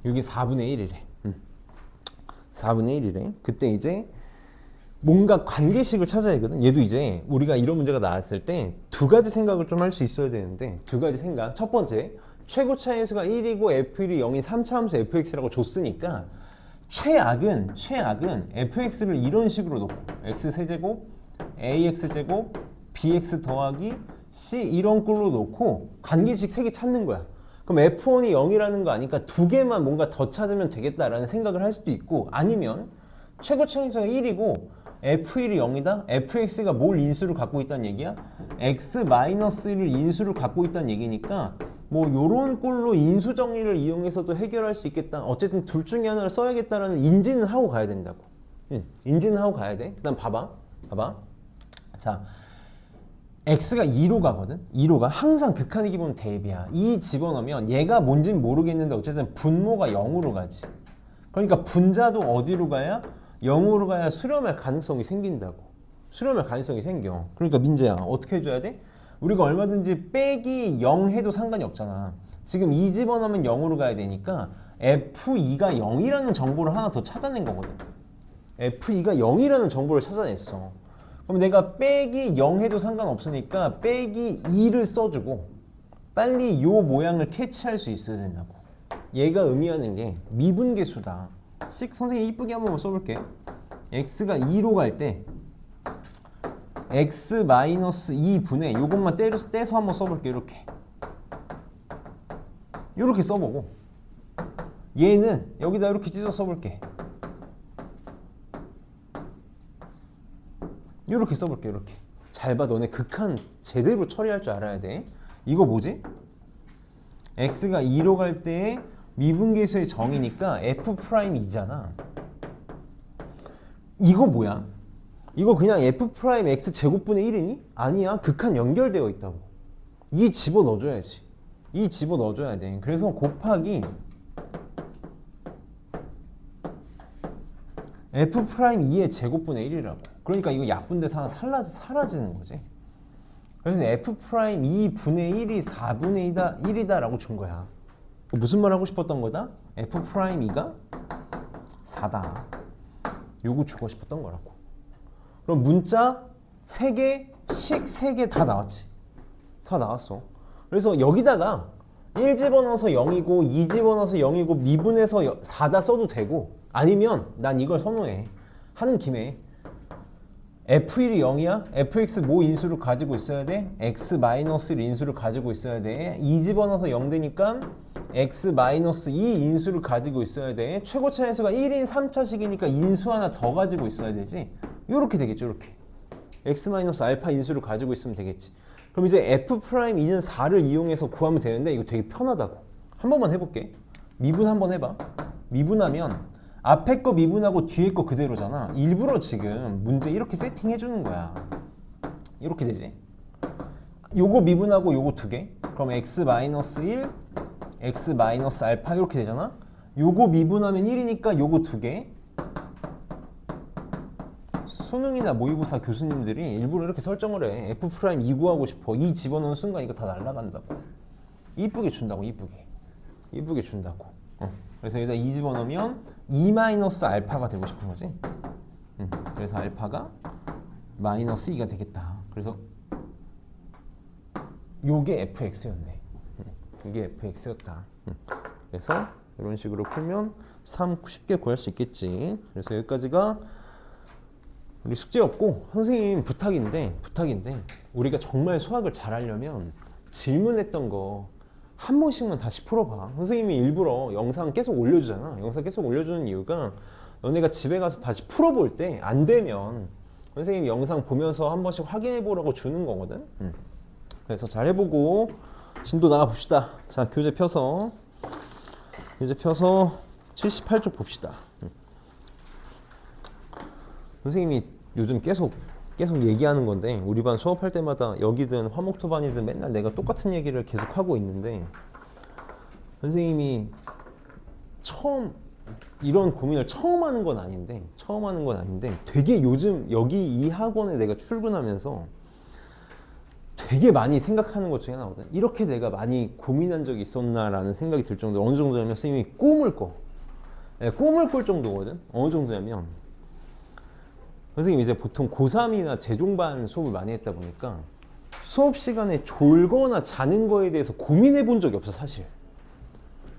여기 4분의 1이래. 4분의 1이래. 그때 이제 뭔가 관계식을 찾아야 되거든. 얘도 이제 우리가 이런 문제가 나왔을 때 2가지 생각을 좀 할 수 있어야 되는데, 2가지 생각. 첫 번째, 최고차의 수가 1이고 f1이 0인 3차 함수 fx라고 줬으니까 최악은 fx를 이런 식으로 놓고 x 세제곱 ax제곱 bx 더하기 c 이런 꼴로 놓고 관계식 3개 찾는 거야. 그럼 f1이 0이라는 거 아니까 2개만 뭔가 더 찾으면 되겠다라는 생각을 할 수도 있고, 아니면 최고차의 수가 1이고 f1이 0이다? fx가 뭘 인수를 갖고 있다는 얘기야? x-1을 인수를 갖고 있다는 얘기니까 뭐 요런 꼴로 인수 정리를 이용해서도 해결할 수 있겠다. 어쨌든 둘 중에 하나를 써야겠다라는 인지는 하고 가야 된다고. 인지는 하고 가야 돼. 일단 봐봐. 자, x가 2로 가거든. 2로 가. 항상 극한의 기본 대입이야. 2 집어넣으면 얘가 뭔진 모르겠는데 어쨌든 분모가 0으로 가지. 그러니까 분자도 어디로 가야? 0으로 가야 수렴할 가능성이 생긴다고. 수렴할 가능성이 생겨. 그러니까 민재야, 어떻게 해줘야 돼? 우리가 얼마든지 빼기 0 해도 상관이 없잖아. 지금 2 집어넣으면 0으로 가야 되니까 f2가 0이라는 정보를 하나 더 찾아낸 거거든. f2가 0이라는 정보를 찾아냈어. 그럼 내가 빼기 0 해도 상관없으니까 빼기 2를 써주고 빨리 요 모양을 캐치할 수 있어야 된다고. 얘가 의미하는 게 미분계수다. 선생님 이쁘게 한번 써볼게. x가 2로 갈 때 x-2분의 요것만 떼서 한번 써볼게. 이렇게 써보고, 얘는 여기다 이렇게 찢어 써볼게. 이렇게 써볼게. 이렇게 잘 봐. 너네 극한 제대로 처리할 줄 알아야 돼. 이거 뭐지? x가 2로 갈 때의 미분계수의 정의니까 f'2잖아. 이거 뭐야? 이거 그냥 f' x 제곱분의 1이니? 아니야. 극한 연결되어 있다고. 이 집어넣어줘야지. 이 집어넣어줘야 돼. 그래서 곱하기 f'2의 제곱분의 1이라고. 그러니까 이거 약분돼서 하나 사라지는 거지. 그래서 f'2분의 1이 4분의 1이다 라고 준 거야. 무슨 말 하고 싶었던 거다? f'2가 4다. 요거 주고 싶었던 거라고. 그럼 문자 3개, 식 3개 다 나왔지. 다 나왔어. 그래서 여기다가 1 집어넣어서 0이고 2 집어넣어서 0이고 미분해서 4다 써도 되고, 아니면 난 이걸 선호해. 하는 김에 F1이 0이야? fx 뭐 인수를 가지고 있어야 돼? x-1 인수를 가지고 있어야 돼. 2 집어넣어서 0 되니까 x-2 인수를 가지고 있어야 돼. 최고차 함수가 1인 3차식이니까 인수 하나 더 가지고 있어야 되지. 요렇게 되겠죠, 요렇게. x-알파 인수를 가지고 있으면 되겠지. 그럼 이제 f'2는 4를 이용해서 구하면 되는데 이거 되게 편하다고. 한 번만 해볼게. 미분 한번 해봐. 미분하면 앞에 거 미분하고 뒤에 거 그대로잖아. 일부러 지금 문제 이렇게 세팅해 주는 거야. 이렇게 되지. 요거 미분하고 요거 두 개. 그럼 x-1, x-알파 이렇게 되잖아. 요거 미분하면 1이니까 요거 두 개. 수능이나 모의고사 교수님들이 일부러 이렇게 설정을 해. F'2 구하고 싶어. 2 집어넣는 순간 이거 다 날아간다고. 이쁘게 준다고, 이쁘게. 이쁘게 준다고. 그래서 여기다 2 집어넣으면 2-알파가 되고 싶은 거지. 그래서 알파가 -2가 되겠다. 그래서 요게 fx였네. 이게 fx였다. 그래서 이런 식으로 풀면 3 쉽게 구할 수 있겠지. 그래서 여기까지가 우리 숙제 없고 선생님 부탁인데 우리가 정말 수학을 잘하려면 질문했던 거 한 번씩만 다시 풀어봐. 선생님이 일부러 영상 계속 올려주잖아. 영상 계속 올려주는 이유가 너네가 집에 가서 다시 풀어볼 때 안 되면 선생님이 영상 보면서 한 번씩 확인해 보라고 주는 거거든. 그래서 잘 해보고 진도 나가 봅시다. 자, 교재 펴서 78쪽 봅시다. 선생님이 요즘 계속 얘기하는 건데 우리 반 수업할 때마다 여기든 화목토반이든 맨날 내가 똑같은 얘기를 계속 하고 있는데 선생님이 이런 고민을 처음 하는 건 아닌데 되게 요즘 여기 이 학원에 내가 출근하면서 되게 많이 생각하는 것 중에 하나거든. 이렇게 내가 많이 고민한 적이 있었나라는 생각이 들 정도로 어느 정도냐면 선생님이 꿈을 꿀 정도거든. 어느 정도냐면 선생님이 이제 보통 고3이나 재종반 수업을 많이 했다 보니까 수업 시간에 졸거나 자는 거에 대해서 고민해 본 적이 없어, 사실.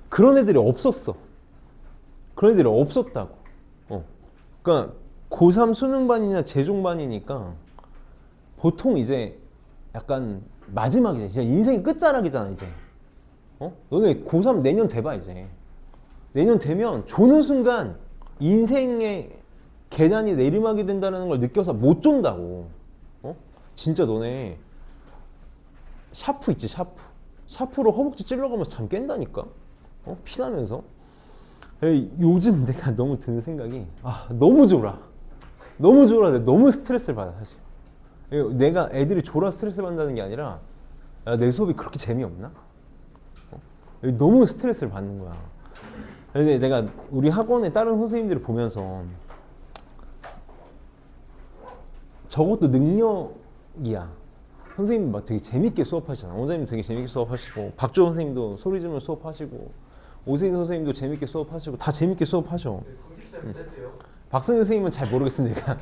그런 애들이 없었어. 그런 애들이 없었다고. 그러니까 고3 수능반이나 재종반이니까 보통 이제 약간 마지막이잖아. 진짜 인생의 끝자락이잖아, 이제. 너네 고3 내년 돼봐, 이제. 내년 되면 조는 순간 인생의 계단이 내리막이 된다는 걸 느껴서 못 존다고. 진짜 너네 샤프 있지, 샤프로 허벅지 찔러가면서 잠 깬다니까. 피나면서. 요즘 내가 너무 드는 생각이 너무 졸아. 너무 스트레스를 받아, 사실. 내가 애들이 졸아 스트레스 받는다는 게 아니라 내 수업이 그렇게 재미없나? 너무 스트레스를 받는 거야. 근데 내가 우리 학원의 다른 선생님들을 보면서 저것도 능력이야. 선생님 막 되게 재밌게 수업하시잖아. 원장님 되게 재밌게 수업하시고 박조 선생님도 소리 지르면서 수업하시고 오세인 선생님도 재밌게 수업하시고 다 재밌게 수업하셔. 박선 선생님은 잘 모르겠어 내가.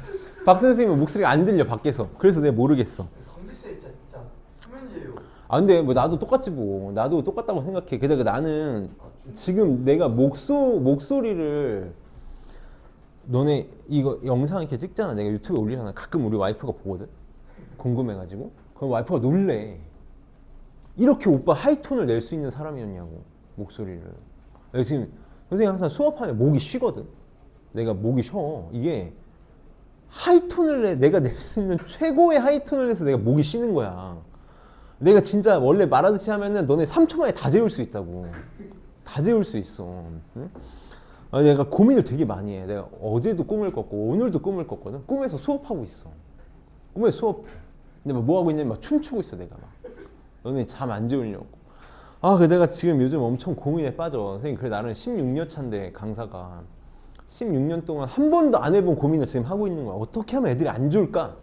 박선 선생님은 목소리가 안 들려 밖에서. 그래서 내가 모르겠어. 성질세 진짜 수면제예요. 근데 뭐 나도 똑같지 뭐. 나도 똑같다고 생각해. 게다가 나는 지금 내가 목소리를 너네 이거 영상 이렇게 찍잖아. 내가 유튜브에 올리잖아. 가끔 우리 와이프가 보거든. 궁금해가지고. 그럼 와이프가 놀래. 이렇게 오빠 하이톤을 낼 수 있는 사람이었냐고. 목소리를. 내가 지금 선생님 항상 수업하면 목이 쉬거든. 내가 목이 쉬어. 이게 하이톤을 내가 낼 수 있는 최고의 하이톤을 내서 내가 목이 쉬는 거야. 내가 진짜 원래 말하듯이 하면은 너네 3초 만에 다 재울 수 있다고. 다 재울 수 있어. 응? 내가 고민을 되게 많이 해. 내가 어제도 꿈을 꿨고 오늘도 꿈을 꿨거든. 꿈에서 수업하고 있어. 꿈에서 수업해. 근데 뭐 하고 있냐면 막 춤추고 있어 내가 막. 너네 잠 안 재우려고. 내가 지금 요즘 엄청 고민에 빠져. 선생님 그래 나는 16년 차인데 강사가 16년 동안 한 번도 안 해본 고민을 지금 하고 있는 거야. 어떻게 하면 애들이 안 졸까?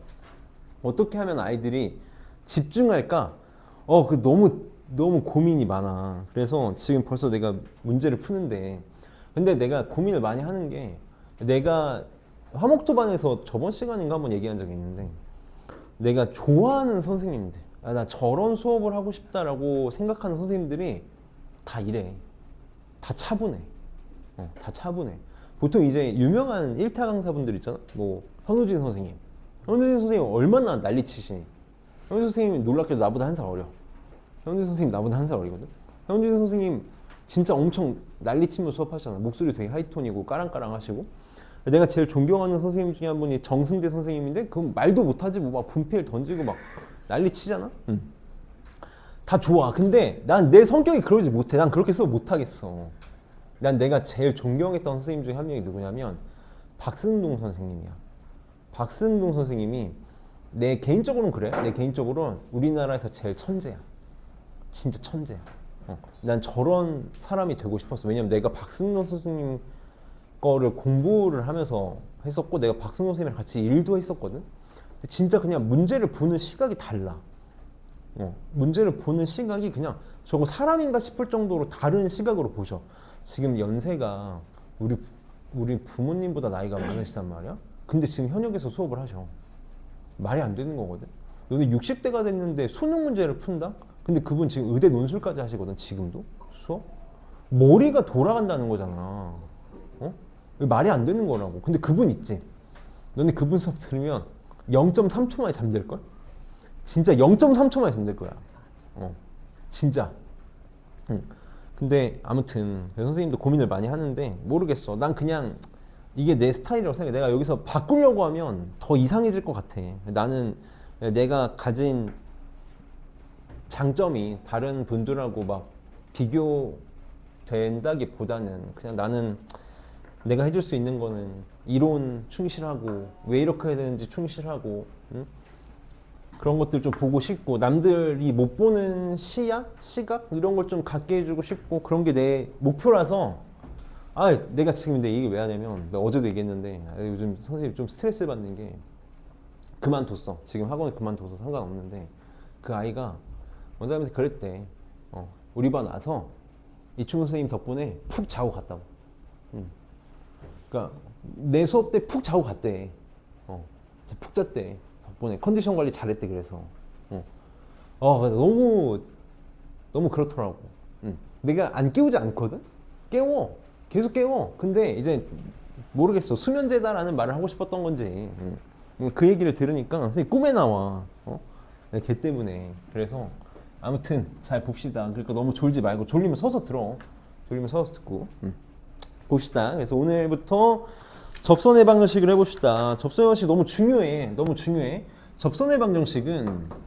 어떻게 하면 아이들이 집중할까? 그 너무 고민이 많아. 그래서 지금 벌써 내가 문제를 푸는데 근데 내가 고민을 많이 하는 게 내가 화목토반에서 저번 시간인가 한번 얘기한 적이 있는데 내가 좋아하는 선생님들 나 저런 수업을 하고 싶다라고 생각하는 선생님들이 다 이래. 다 차분해. 다 차분해. 보통 이제 유명한 1타 강사분들 있잖아. 뭐 현우진 선생님, 현진 선생님 얼마나 난리치시니? 현진 선생님이 놀랍게도 나보다 한 살 어려. 현진 선생님 나보다 한 살 어리거든. 현진 선생님 진짜 엄청 난리치면서 수업하시잖아. 목소리 되게 하이톤이고 까랑까랑 하시고. 내가 제일 존경하는 선생님 중에 한 분이 정승재 선생님인데 그 말도 못하지 뭐 막 분필 던지고 막 난리치잖아. 다 좋아. 근데 난 내 성격이 그러지 못해. 난 그렇게 수업 못하겠어. 난 내가 제일 존경했던 선생님 중에 한 명이 누구냐면 박승동 선생님이야. 박승동 선생님이 내 개인적으로는 그래. 내 개인적으로는 우리나라에서 제일 천재야. 진짜 천재야. 난 저런 사람이 되고 싶었어. 왜냐면 내가 박승동 선생님 거를 공부를 하면서 했었고 내가 박승동 선생님이랑 같이 일도 했었거든. 근데 진짜 그냥 문제를 보는 시각이 달라. 문제를 보는 시각이 그냥 저거 사람인가 싶을 정도로 다른 시각으로 보셔. 지금 연세가 우리 부모님보다 나이가 많으시단 말이야. 근데 지금 현역에서 수업을 하셔. 말이 안 되는 거거든. 너는 60대가 됐는데 수능 문제를 푼다? 근데 그분 지금 의대 논술까지 하시거든. 지금도 수업? 머리가 돌아간다는 거잖아. 말이 안 되는 거라고. 근데 그분 있지. 너네 그분 수업 들으면 0.3초 만에 잠들걸? 진짜 0.3초 만에 잠들 거야. 진짜. 근데 아무튼 선생님도 고민을 많이 하는데 모르겠어. 난 그냥 이게 내 스타일이라고 생각해. 내가 여기서 바꾸려고 하면 더 이상해질 것 같아. 나는 내가 가진 장점이 다른 분들하고 막 비교된다기보다는 그냥 나는 내가 해줄 수 있는 거는 이론 충실하고 왜 이렇게 해야 되는지 충실하고 그런 것들 좀 보고 싶고 남들이 못 보는 시야? 시각? 이런 걸 좀 갖게 해주고 싶고 그런 게 내 목표라서 내가 지금 근데 이게 왜 하냐면 내가 어제도 얘기했는데 요즘 선생님 좀 스트레스 받는 게 그만뒀어. 지금 학원을 그만둬서 상관없는데 그 아이가 원장님한테 그랬대. 우리 반 와서 이충훈 선생님 덕분에 푹 자고 갔다고. 그러니까 내 수업 때 푹 자고 갔대. 푹 잤대. 덕분에 컨디션 관리 잘했대. 그래서 너무 그렇더라고. 내가 안 깨우지 않거든. 깨워. 계속 깨워. 근데 이제 모르겠어. 수면제다라는 말을 하고 싶었던 건지 그 얘기를 들으니까 선생님 꿈에 나와. 걔 때문에. 그래서 아무튼 잘 봅시다. 그러니까 너무 졸지 말고 졸리면 서서 들어. 졸리면 서서 듣고 봅시다. 그래서 오늘부터 접선 예방 정식을 해봅시다. 접선 예방 정식 너무 중요해. 너무 중요해. 접선 예방 정식은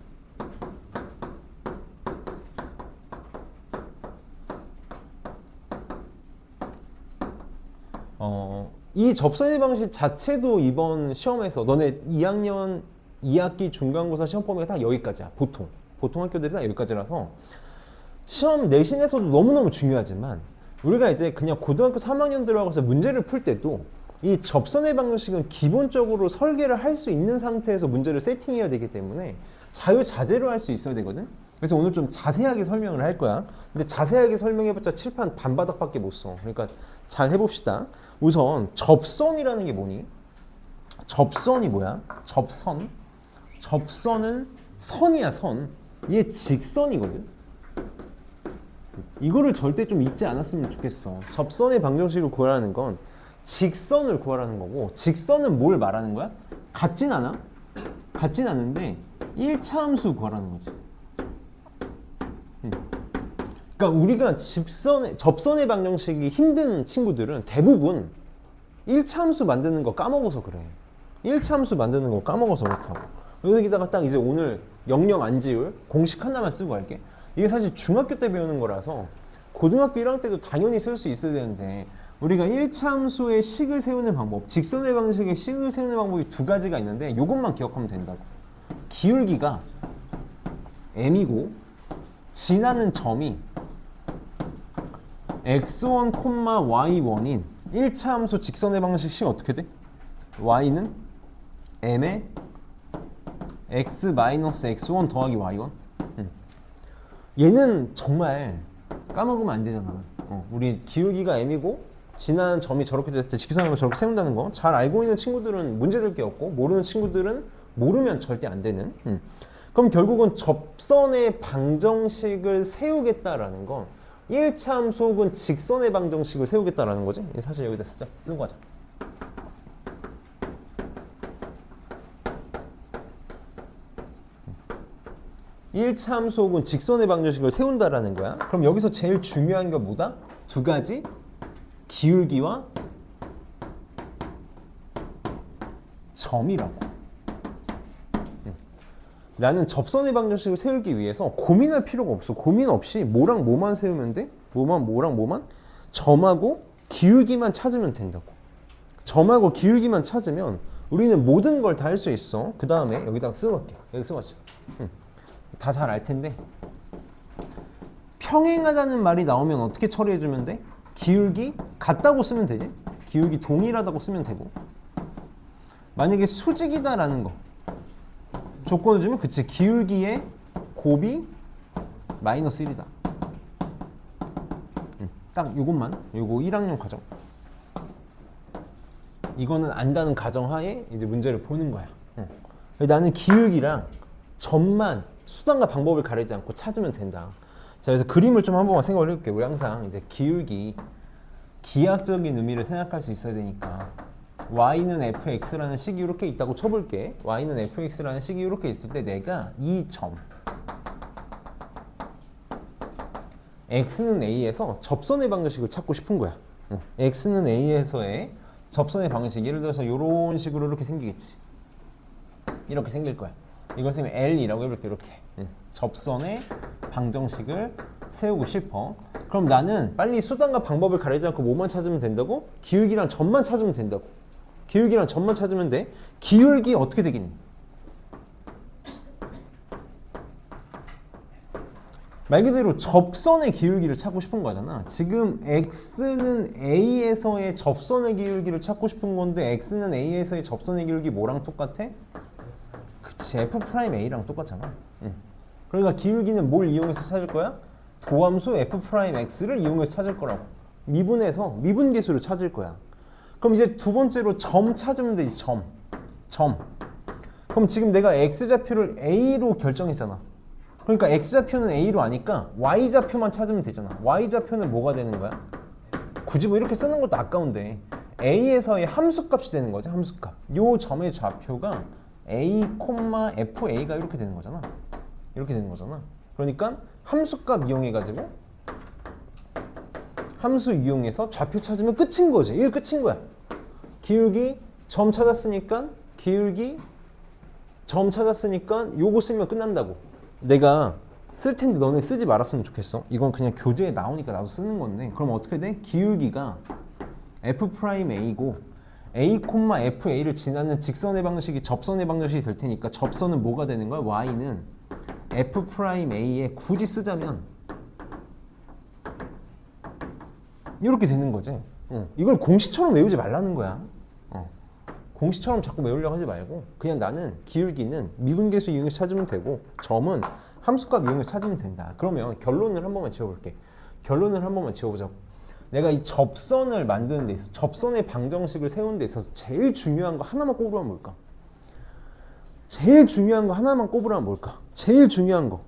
이 접선 예방 정식 자체도 이번 시험에서 너네 2학년 2학기 중간고사 시험 범위가 딱 여기까지야. 보통 학교들이 다 여기까지라서 시험 내신에서도 너무너무 중요하지만 우리가 이제 그냥 고등학교 3학년 들어가서 문제를 풀 때도 이 접선 예방 정식은 기본적으로 설계를 할 수 있는 상태에서 문제를 세팅해야 되기 때문에 자유자재로 할 수 있어야 되거든. 그래서 오늘 좀 자세하게 설명을 할 거야. 근데 자세하게 설명해봤자 칠판 반바닥밖에 못 써. 그러니까 잘 해봅시다. 우선 접선이라는 게 뭐니? 접선이 뭐야? 접선은 선이야. 선. 이게 직선이거든. 이거를 절대 좀 잊지 않았으면 좋겠어. 접선의 방정식을 구하라는 건 직선을 구하라는 거고, 직선은 뭘 말하는 거야? 같진 않아. 같진 않은데 1차 함수 구하라는 거지. 그러니까 우리가 접선의 방정식이 힘든 친구들은 대부분 1차 함수 만드는 거 까먹어서 그래. 1차 함수 만드는 거 까먹어서 그렇다고. 여기다가 딱 이제 오늘 영영 안 지울 공식 하나만 쓰고 갈게. 이게 사실 중학교 때 배우는 거라서 고등학교 1학년 때도 당연히 쓸 수 있어야 되는데 우리가 1차 함수의 식을 세우는 방법, 직선의 방식의 식을 세우는 방법이 두 가지가 있는데 이것만 기억하면 된다고. 기울기가 m이고 지나는 점이 x1, y1인 1차 함수 직선의 방식 식 어떻게 돼? y는 m에 x-x1 더하기 y1. 얘는 정말 까먹으면 안 되잖아. 우리 기울기가 m이고 지나는 점이 저렇게 됐을 때 직선을 저렇게 세운다는 거 잘 알고 있는 친구들은 문제될 게 없고 모르는 친구들은 모르면 절대 안 되는. 그럼 결국은 접선의 방정식을 세우겠다라는 건 1차 함수 혹은 직선의 방정식을 세우겠다라는 거지. 사실 여기다 쓰고 가자. 1차 함수 혹은 직선의 방정식을 세운다라는 거야. 그럼 여기서 제일 중요한 게 뭐다? 두 가지 기울기와 점이라고. 나는 접선의 방정식을 세우기 위해서 고민할 필요가 없어. 고민 없이 뭐랑 뭐만 세우면 돼? 뭐랑 뭐만? 점하고 기울기만 찾으면 된다고. 점하고 기울기만 찾으면 우리는 모든 걸 다 할 수 있어. 그 다음에 여기다가 쓰고 갈게. 여기 쓰고 가자. 다 잘 알 텐데. 평행하다는 말이 나오면 어떻게 처리해주면 돼? 기울기 같다고 쓰면 되지. 기울기 동일하다고 쓰면 되고. 만약에 수직이다라는 거 조건을 주면 그치. 기울기의 곱이 마이너스 1이다. 딱 요것만. 요거 1학년 과정. 이거는 안다는 가정하에 이제 문제를 보는 거야. 나는 기울기랑 점만 수단과 방법을 가리지 않고 찾으면 된다. 자, 그래서 그림을 좀 한번 생각을 해볼게요. 우리 항상 이제 기울기, 기하학적인 의미를 생각할 수 있어야 되니까 y는 fx라는 식이 이렇게 있다고 쳐볼게. y는 fx라는 식이 이렇게 있을 때 내가 이 점 x는 a에서 접선의 방정식을 찾고 싶은 거야. x는 a에서의 접선의 방식, 예를 들어서 이런 식으로 이렇게 생기겠지. 이렇게 생길 거야. 이걸 쓰면 L이라고 해볼게. 이렇게 접선의 방정식을 세우고 싶어. 그럼 나는 빨리 수단과 방법을 가리지 않고 뭐만 찾으면 된다고? 기울기랑 점만 찾으면 된다고. 기울기랑 점만 찾으면 돼. 기울기 어떻게 되겠니? 말 그대로 접선의 기울기를 찾고 싶은 거잖아. 지금 x는 a에서의 접선의 기울기를 찾고 싶은 건데 x는 a에서의 접선의 기울기 뭐랑 똑같아? 그치, f'a랑 똑같잖아. 그러니까 기울기는 뭘 이용해서 찾을 거야? 도함수 f'x를 이용해서 찾을 거라고. 미분해서 미분계수를 찾을 거야. 그럼 이제 두 번째로 점 찾으면 되지. 점. 그럼 지금 내가 x좌표를 a로 결정했잖아. 그러니까 x좌표는 a로 아니까 y좌표만 찾으면 되잖아. y좌표는 뭐가 되는 거야? 굳이 뭐 이렇게 쓰는 것도 아까운데 a에서의 함수값이 되는 거지. 함수값. 요 점의 좌표가 a, fa가 이렇게 되는 거잖아. 이렇게 되는 거잖아. 그러니까 함수값 이용해가지고 함수 이용해서 좌표 찾으면 끝인 거지. 이게 끝인 거야. 기울기 점 찾았으니까 기울기 점 찾았으니까 요거 쓰면 끝난다고. 내가 쓸 텐데 너네 쓰지 말았으면 좋겠어. 이건 그냥 교재에 나오니까 나도 쓰는 건데. 그럼 어떻게 돼? 기울기가 f'a고 a, fa를 지나는 직선의 방정식이 접선의 방정식이 될 테니까 접선은 뭐가 되는 거야? y는 f'a에 굳이 쓰자면 이렇게 되는 거지. 이걸 공식처럼 외우지 말라는 거야. 공식처럼 자꾸 외우려고 하지 말고 그냥 나는 기울기는 미분계수 이용해서 찾으면 되고 점은 함수값 이용해서 찾으면 된다. 그러면 결론을 한 번만 지어볼게. 결론을 한 번만 지어보자고. 내가 이 접선을 만드는 데 있어서 접선의 방정식을 세우는 데 있어서 제일 중요한 거 하나만 꼽으라면 뭘까? 제일 중요한 거 하나만 꼽으라면 뭘까? 제일 중요한 거.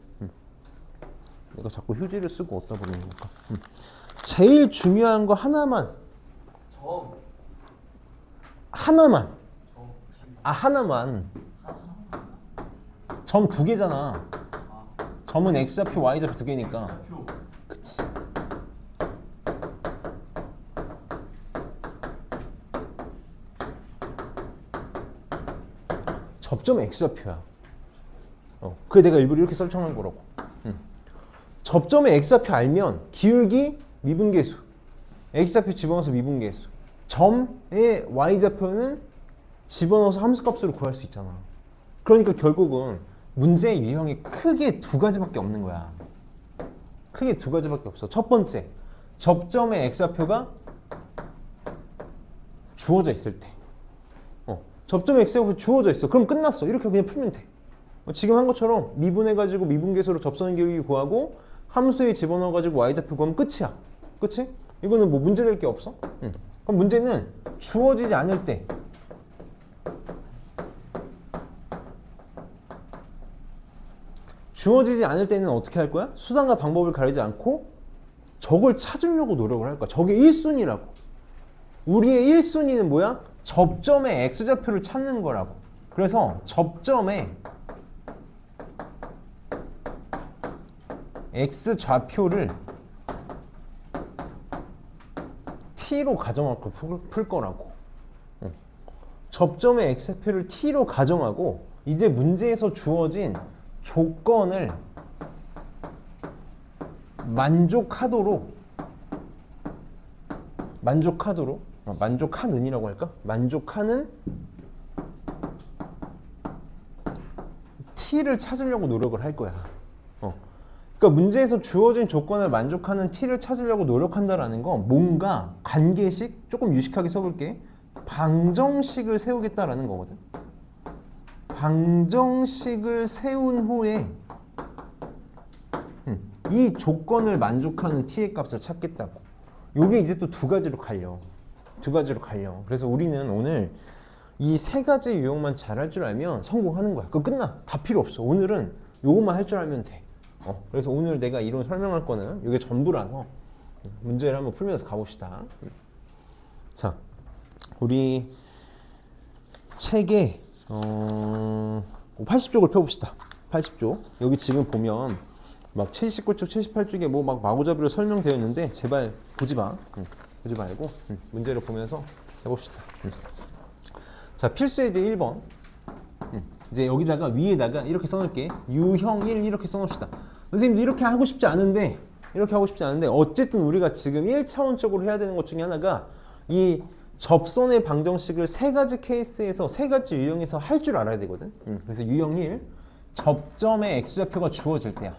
내가 자꾸 휴지를 쓰고 어디다 버리는 걸까? 제일 중요한 거 하나만. 하나만. 하나만. 점 두 개잖아. 점은 x좌표, y좌표 두 개니까. 그치. 접점 x좌표야. 그게 내가 일부러 이렇게 설정한 거라고. 접점의 x좌표 알면 기울기 미분계수. x좌표 집어넣어서 미분계수. 점의 y좌표는 집어넣어서 함수값으로 구할 수 있잖아. 그러니까 결국은 문제의 유형이 크게 두 가지밖에 없는 거야. 크게 두 가지밖에 없어. 첫 번째, 접점의 x좌표가 주어져 있을 때. 접점의 x좌표 주어져 있어. 그럼 끝났어. 이렇게 그냥 풀면 돼. 지금 한 것처럼 미분해가지고 미분계수로 접선 기울기 구하고 함수에 집어넣어가지고 y좌표 구하면 끝이야. 그치? 이거는 뭐 문제 될 게 없어. 그럼 문제는 주어지지 않을 때. 주어지지 않을 때는 어떻게 할 거야? 수단과 방법을 가리지 않고 저걸 찾으려고 노력을 할 거야. 저게 1순위라고. 우리의 1순위는 뭐야? 접점의 x좌표를 찾는 거라고. 그래서 접점의 x 좌표를 t로 가정하고 풀 거라고. 접점의 x좌표를 t로 가정하고 이제 문제에서 주어진 조건을 만족하는이라고 할까? 만족하는 t를 찾으려고 노력을 할 거야. 그러니까 문제에서 주어진 조건을 만족하는 t를 찾으려고 노력한다라는 건 뭔가 관계식, 조금 유식하게 써볼게. 방정식을 세우겠다라는 거거든. 방정식을 세운 후에 이 조건을 만족하는 t의 값을 찾겠다고. 요게 이제 또 두 가지로 갈려. 그래서 우리는 오늘 이 세 가지 유형만 잘할 줄 알면 성공하는 거야. 그거 끝나. 다 필요 없어. 오늘은 요것만 할 줄 알면 돼. 그래서 오늘 내가 이론 설명할 거는 이게 전부라서 문제를 한번 풀면서 가봅시다. 자, 우리 책에 80쪽을 펴봅시다. 80쪽. 여기 지금 보면 막 79쪽, 78쪽에 뭐 막 마구잡이로 설명되어 있는데 제발 보지 마. 보지 말고 문제를 보면서 해봅시다. 자, 필수 예제 1번. 이제 여기다가 위에다가 이렇게 써놓을게. 유형 1 이렇게 써놓읍시다. 선생님도 이렇게 하고 싶지 않은데 어쨌든 우리가 지금 1차원적으로 해야 되는 것 중에 하나가 이 접선의 방정식을 세 가지 케이스에서 세 가지 유형에서 할 줄 알아야 되거든. 그래서 유형 1 접점의 x좌표가 주어질 때야.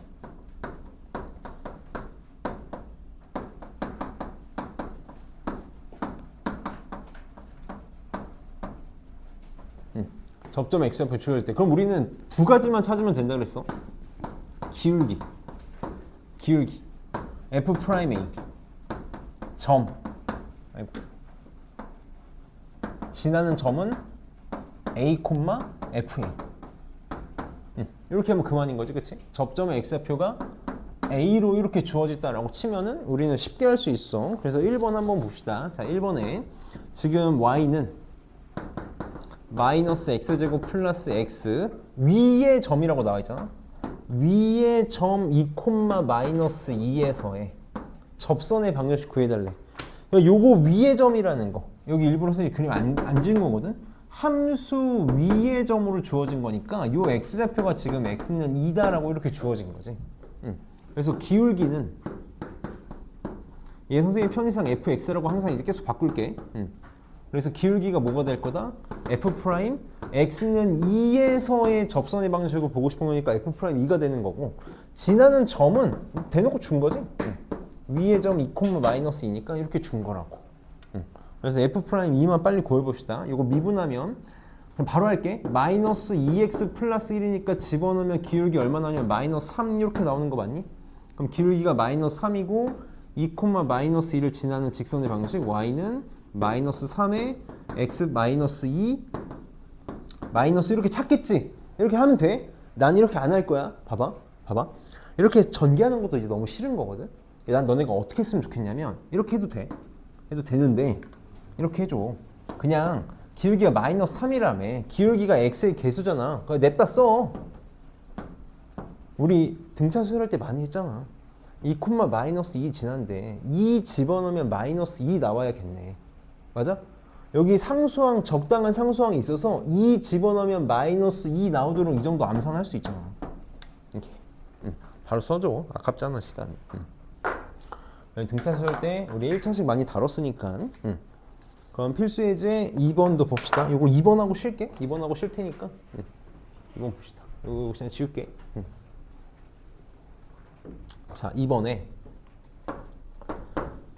접점 x좌표 주어질 때. 그럼 우리는 두 가지만 찾으면 된다 그랬어. 기울기 f 프라임 a 점 지나는 점은 a, fa. 이렇게 하면 그만인 거지, 그치? 접점의 x좌표가 a로 이렇게 주어졌다라고 치면은 우리는 쉽게 할 수 있어. 그래서 1번 한번 봅시다. 자, 1번에 지금 y는 마이너스 x제곱 플러스 x 위의 점이라고 나와 있잖아. 위의 점 2, 마이너스 2에서의 접선의 방정식 구해달래. 그러니까 요거 위의 점이라는 거. 여기 일부러 선생님이 그림 안 지은 거거든. 함수 위의 점으로 주어진 거니까 요 x좌표가 지금 x는 2다라고 이렇게 주어진 거지. 그래서 기울기는 얘 선생님 편의상 fx라고 항상 이제 계속 바꿀게. 그래서 기울기가 뭐가 될 거다? f 프라임 x는 2에서의 접선의 방정식을 보고 싶은 거니까 f 프라임 2가 되는 거고, 지나는 점은 대놓고 준 거지. 위의 점 2, 마이너스 2니까 이렇게 준 거라고. 그래서 f 프라임 2만 빨리 구해봅시다. 이거 미분하면 그럼 바로 할게. 마이너스 2x 플러스 1이니까 집어넣으면 기울기 얼마 나오냐면 마이너스 3 이렇게 나오는 거 맞니? 그럼 기울기가 마이너스 3이고 2, 마이너스 2를 지나는 직선의 방식 y는 마이너스 3에 x 마이너스 2 마이너스 이렇게 찾겠지? 이렇게 하면 돼. 난 이렇게 안 할 거야. 봐봐. 이렇게 전개하는 것도 이제 너무 싫은 거거든. 난 너네가 어떻게 했으면 좋겠냐면 이렇게 해도 돼. 해도 되는데 이렇게 해줘. 그냥 기울기가 마이너스 3이라며. 기울기가 x의 개수잖아. 그거 냅다 써. 우리 등차 수열할 때 많이 했잖아. 2, 마이너스 2 지난데 2 집어넣으면 마이너스 2 나와야겠네. 맞아? 여기 상수항, 적당한 상수항이 있어서 2 집어넣으면 마이너스 2 나오도록 이 정도 암산할 수 있잖아. 이렇게. 바로 써줘. 아깝잖아, 시간. 등차 수열 때 우리 1차식 많이 다뤘으니까. 그럼 필수 예제 2번도 봅시다. 이거 2번하고 쉴게. 2번하고 쉴 테니까. 2번 봅시다. 이거 그냥 지울게. 자, 2번에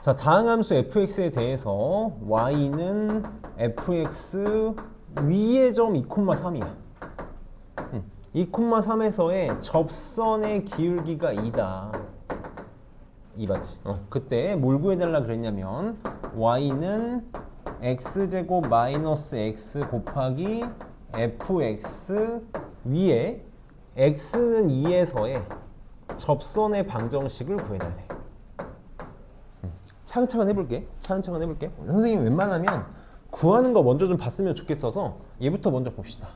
자, 다항함수 fx에 대해서 y는 fx 위의 점 2, 3이야. 2, 3에서의 접선의 기울기가 2다. 2 맞지? 그때 뭘 구해달라 그랬냐면 y는 x제곱 마이너스 x 곱하기 fx 위에 x는 2에서의 접선의 방정식을 구해달래. 차근차근 해볼게. 선생님 웬만하면 구하는 거 먼저 좀 봤으면 좋겠어서 얘부터 먼저 봅시다.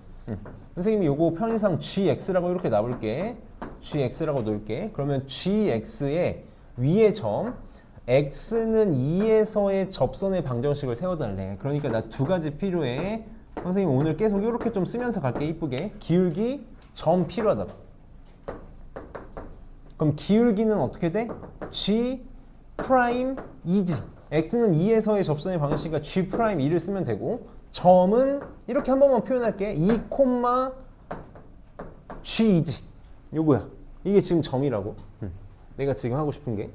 선생님이 요거 편의상 gx라고 이렇게 나올게. gx라고 놓을게. 그러면 gx의 위의 점 x는 2에서의 접선의 방정식을 세워달래. 그러니까 나 두 가지 필요해. 선생님 오늘 계속 이렇게 좀 쓰면서 갈게. 이쁘게. 기울기 점 필요하다. 그럼 기울기는 어떻게 돼? g 프라임 2지. x는 2에서의 접선의 방정식이니까 g 프라임 2를 쓰면 되고, 점은 이렇게 한 번만 표현할게. 2 콤마 g2지. 요거야. 이게 지금 점이라고. 내가 지금 하고 싶은 게.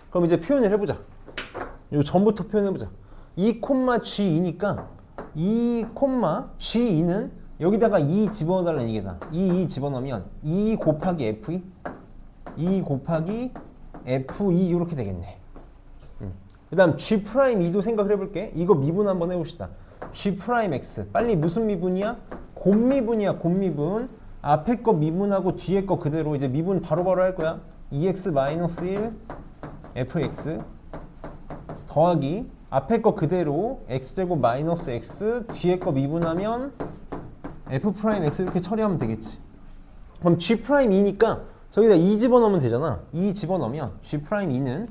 그럼 이제 표현을 해보자. 요 점부터 표현해보자. 2 콤마 g2니까 2 콤마 g2는 여기다가 2 집어넣어달라는 얘기다. 2 집어넣으면 2 곱하기 f2 2 곱하기 f2 이렇게 되겠네. 그 다음 g'2도 생각을 해볼게. 이거 미분 한번 해봅시다. g'(x) 빨리 무슨 미분이야? 곱미분이야. 곱미분. 앞에 거 미분하고 뒤에 거 그대로 이제 미분 바로바로 할 거야. 2x-1 fx 더하기 앞에 거 그대로 x제곱 마이너스 x 뒤에 거 미분하면 f'x 이렇게 처리하면 되겠지. 그럼 g'2니까 저기다 2 집어넣으면 되잖아. 2 집어넣으면 g'2는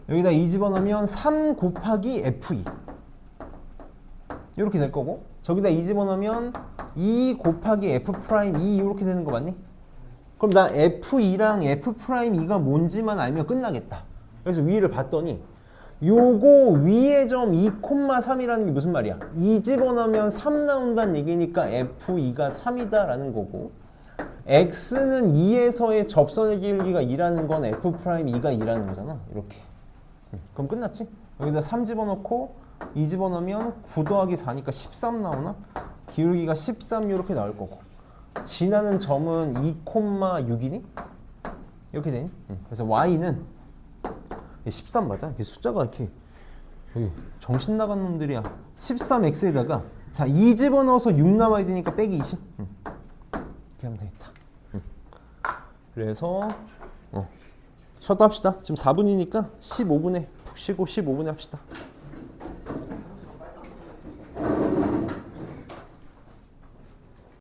여기다 2 집어넣으면 3 곱하기 f2 이렇게 될 거고, 저기다 2 집어넣으면 2 곱하기 f'2 이렇게 되는 거 맞니? 그럼 나 f2랑 f'2가 뭔지만 알면 끝나겠다. 그래서 위를 봤더니 요거 위의 점 2,3이라는 게 무슨 말이야? 2 집어넣으면 3 나온다는 얘기니까 f2가 3이다 라는 거고, x는 2에서의 접선의 기울기가 2라는 건 f'2가 2라는 거잖아. 이렇게. 그럼 끝났지? 여기다 3 집어넣고 2 집어넣으면 9 더하기 4니까 13 나오나? 기울기가 13 이렇게 나올 거고, 지나는 점은 2,6이니? 이렇게 되니? 그래서 y는 13 맞아? 이렇게 숫자가 이렇게 여기 정신 나간 놈들이야. 13x에다가 자 2 집어넣어서 6 남아야 되니까 빼기 20. 이렇게 하면 되겠다. 그래서 쉬었다 합시다. 지금 4분이니까 15분에 푹 쉬고 15분에 합시다.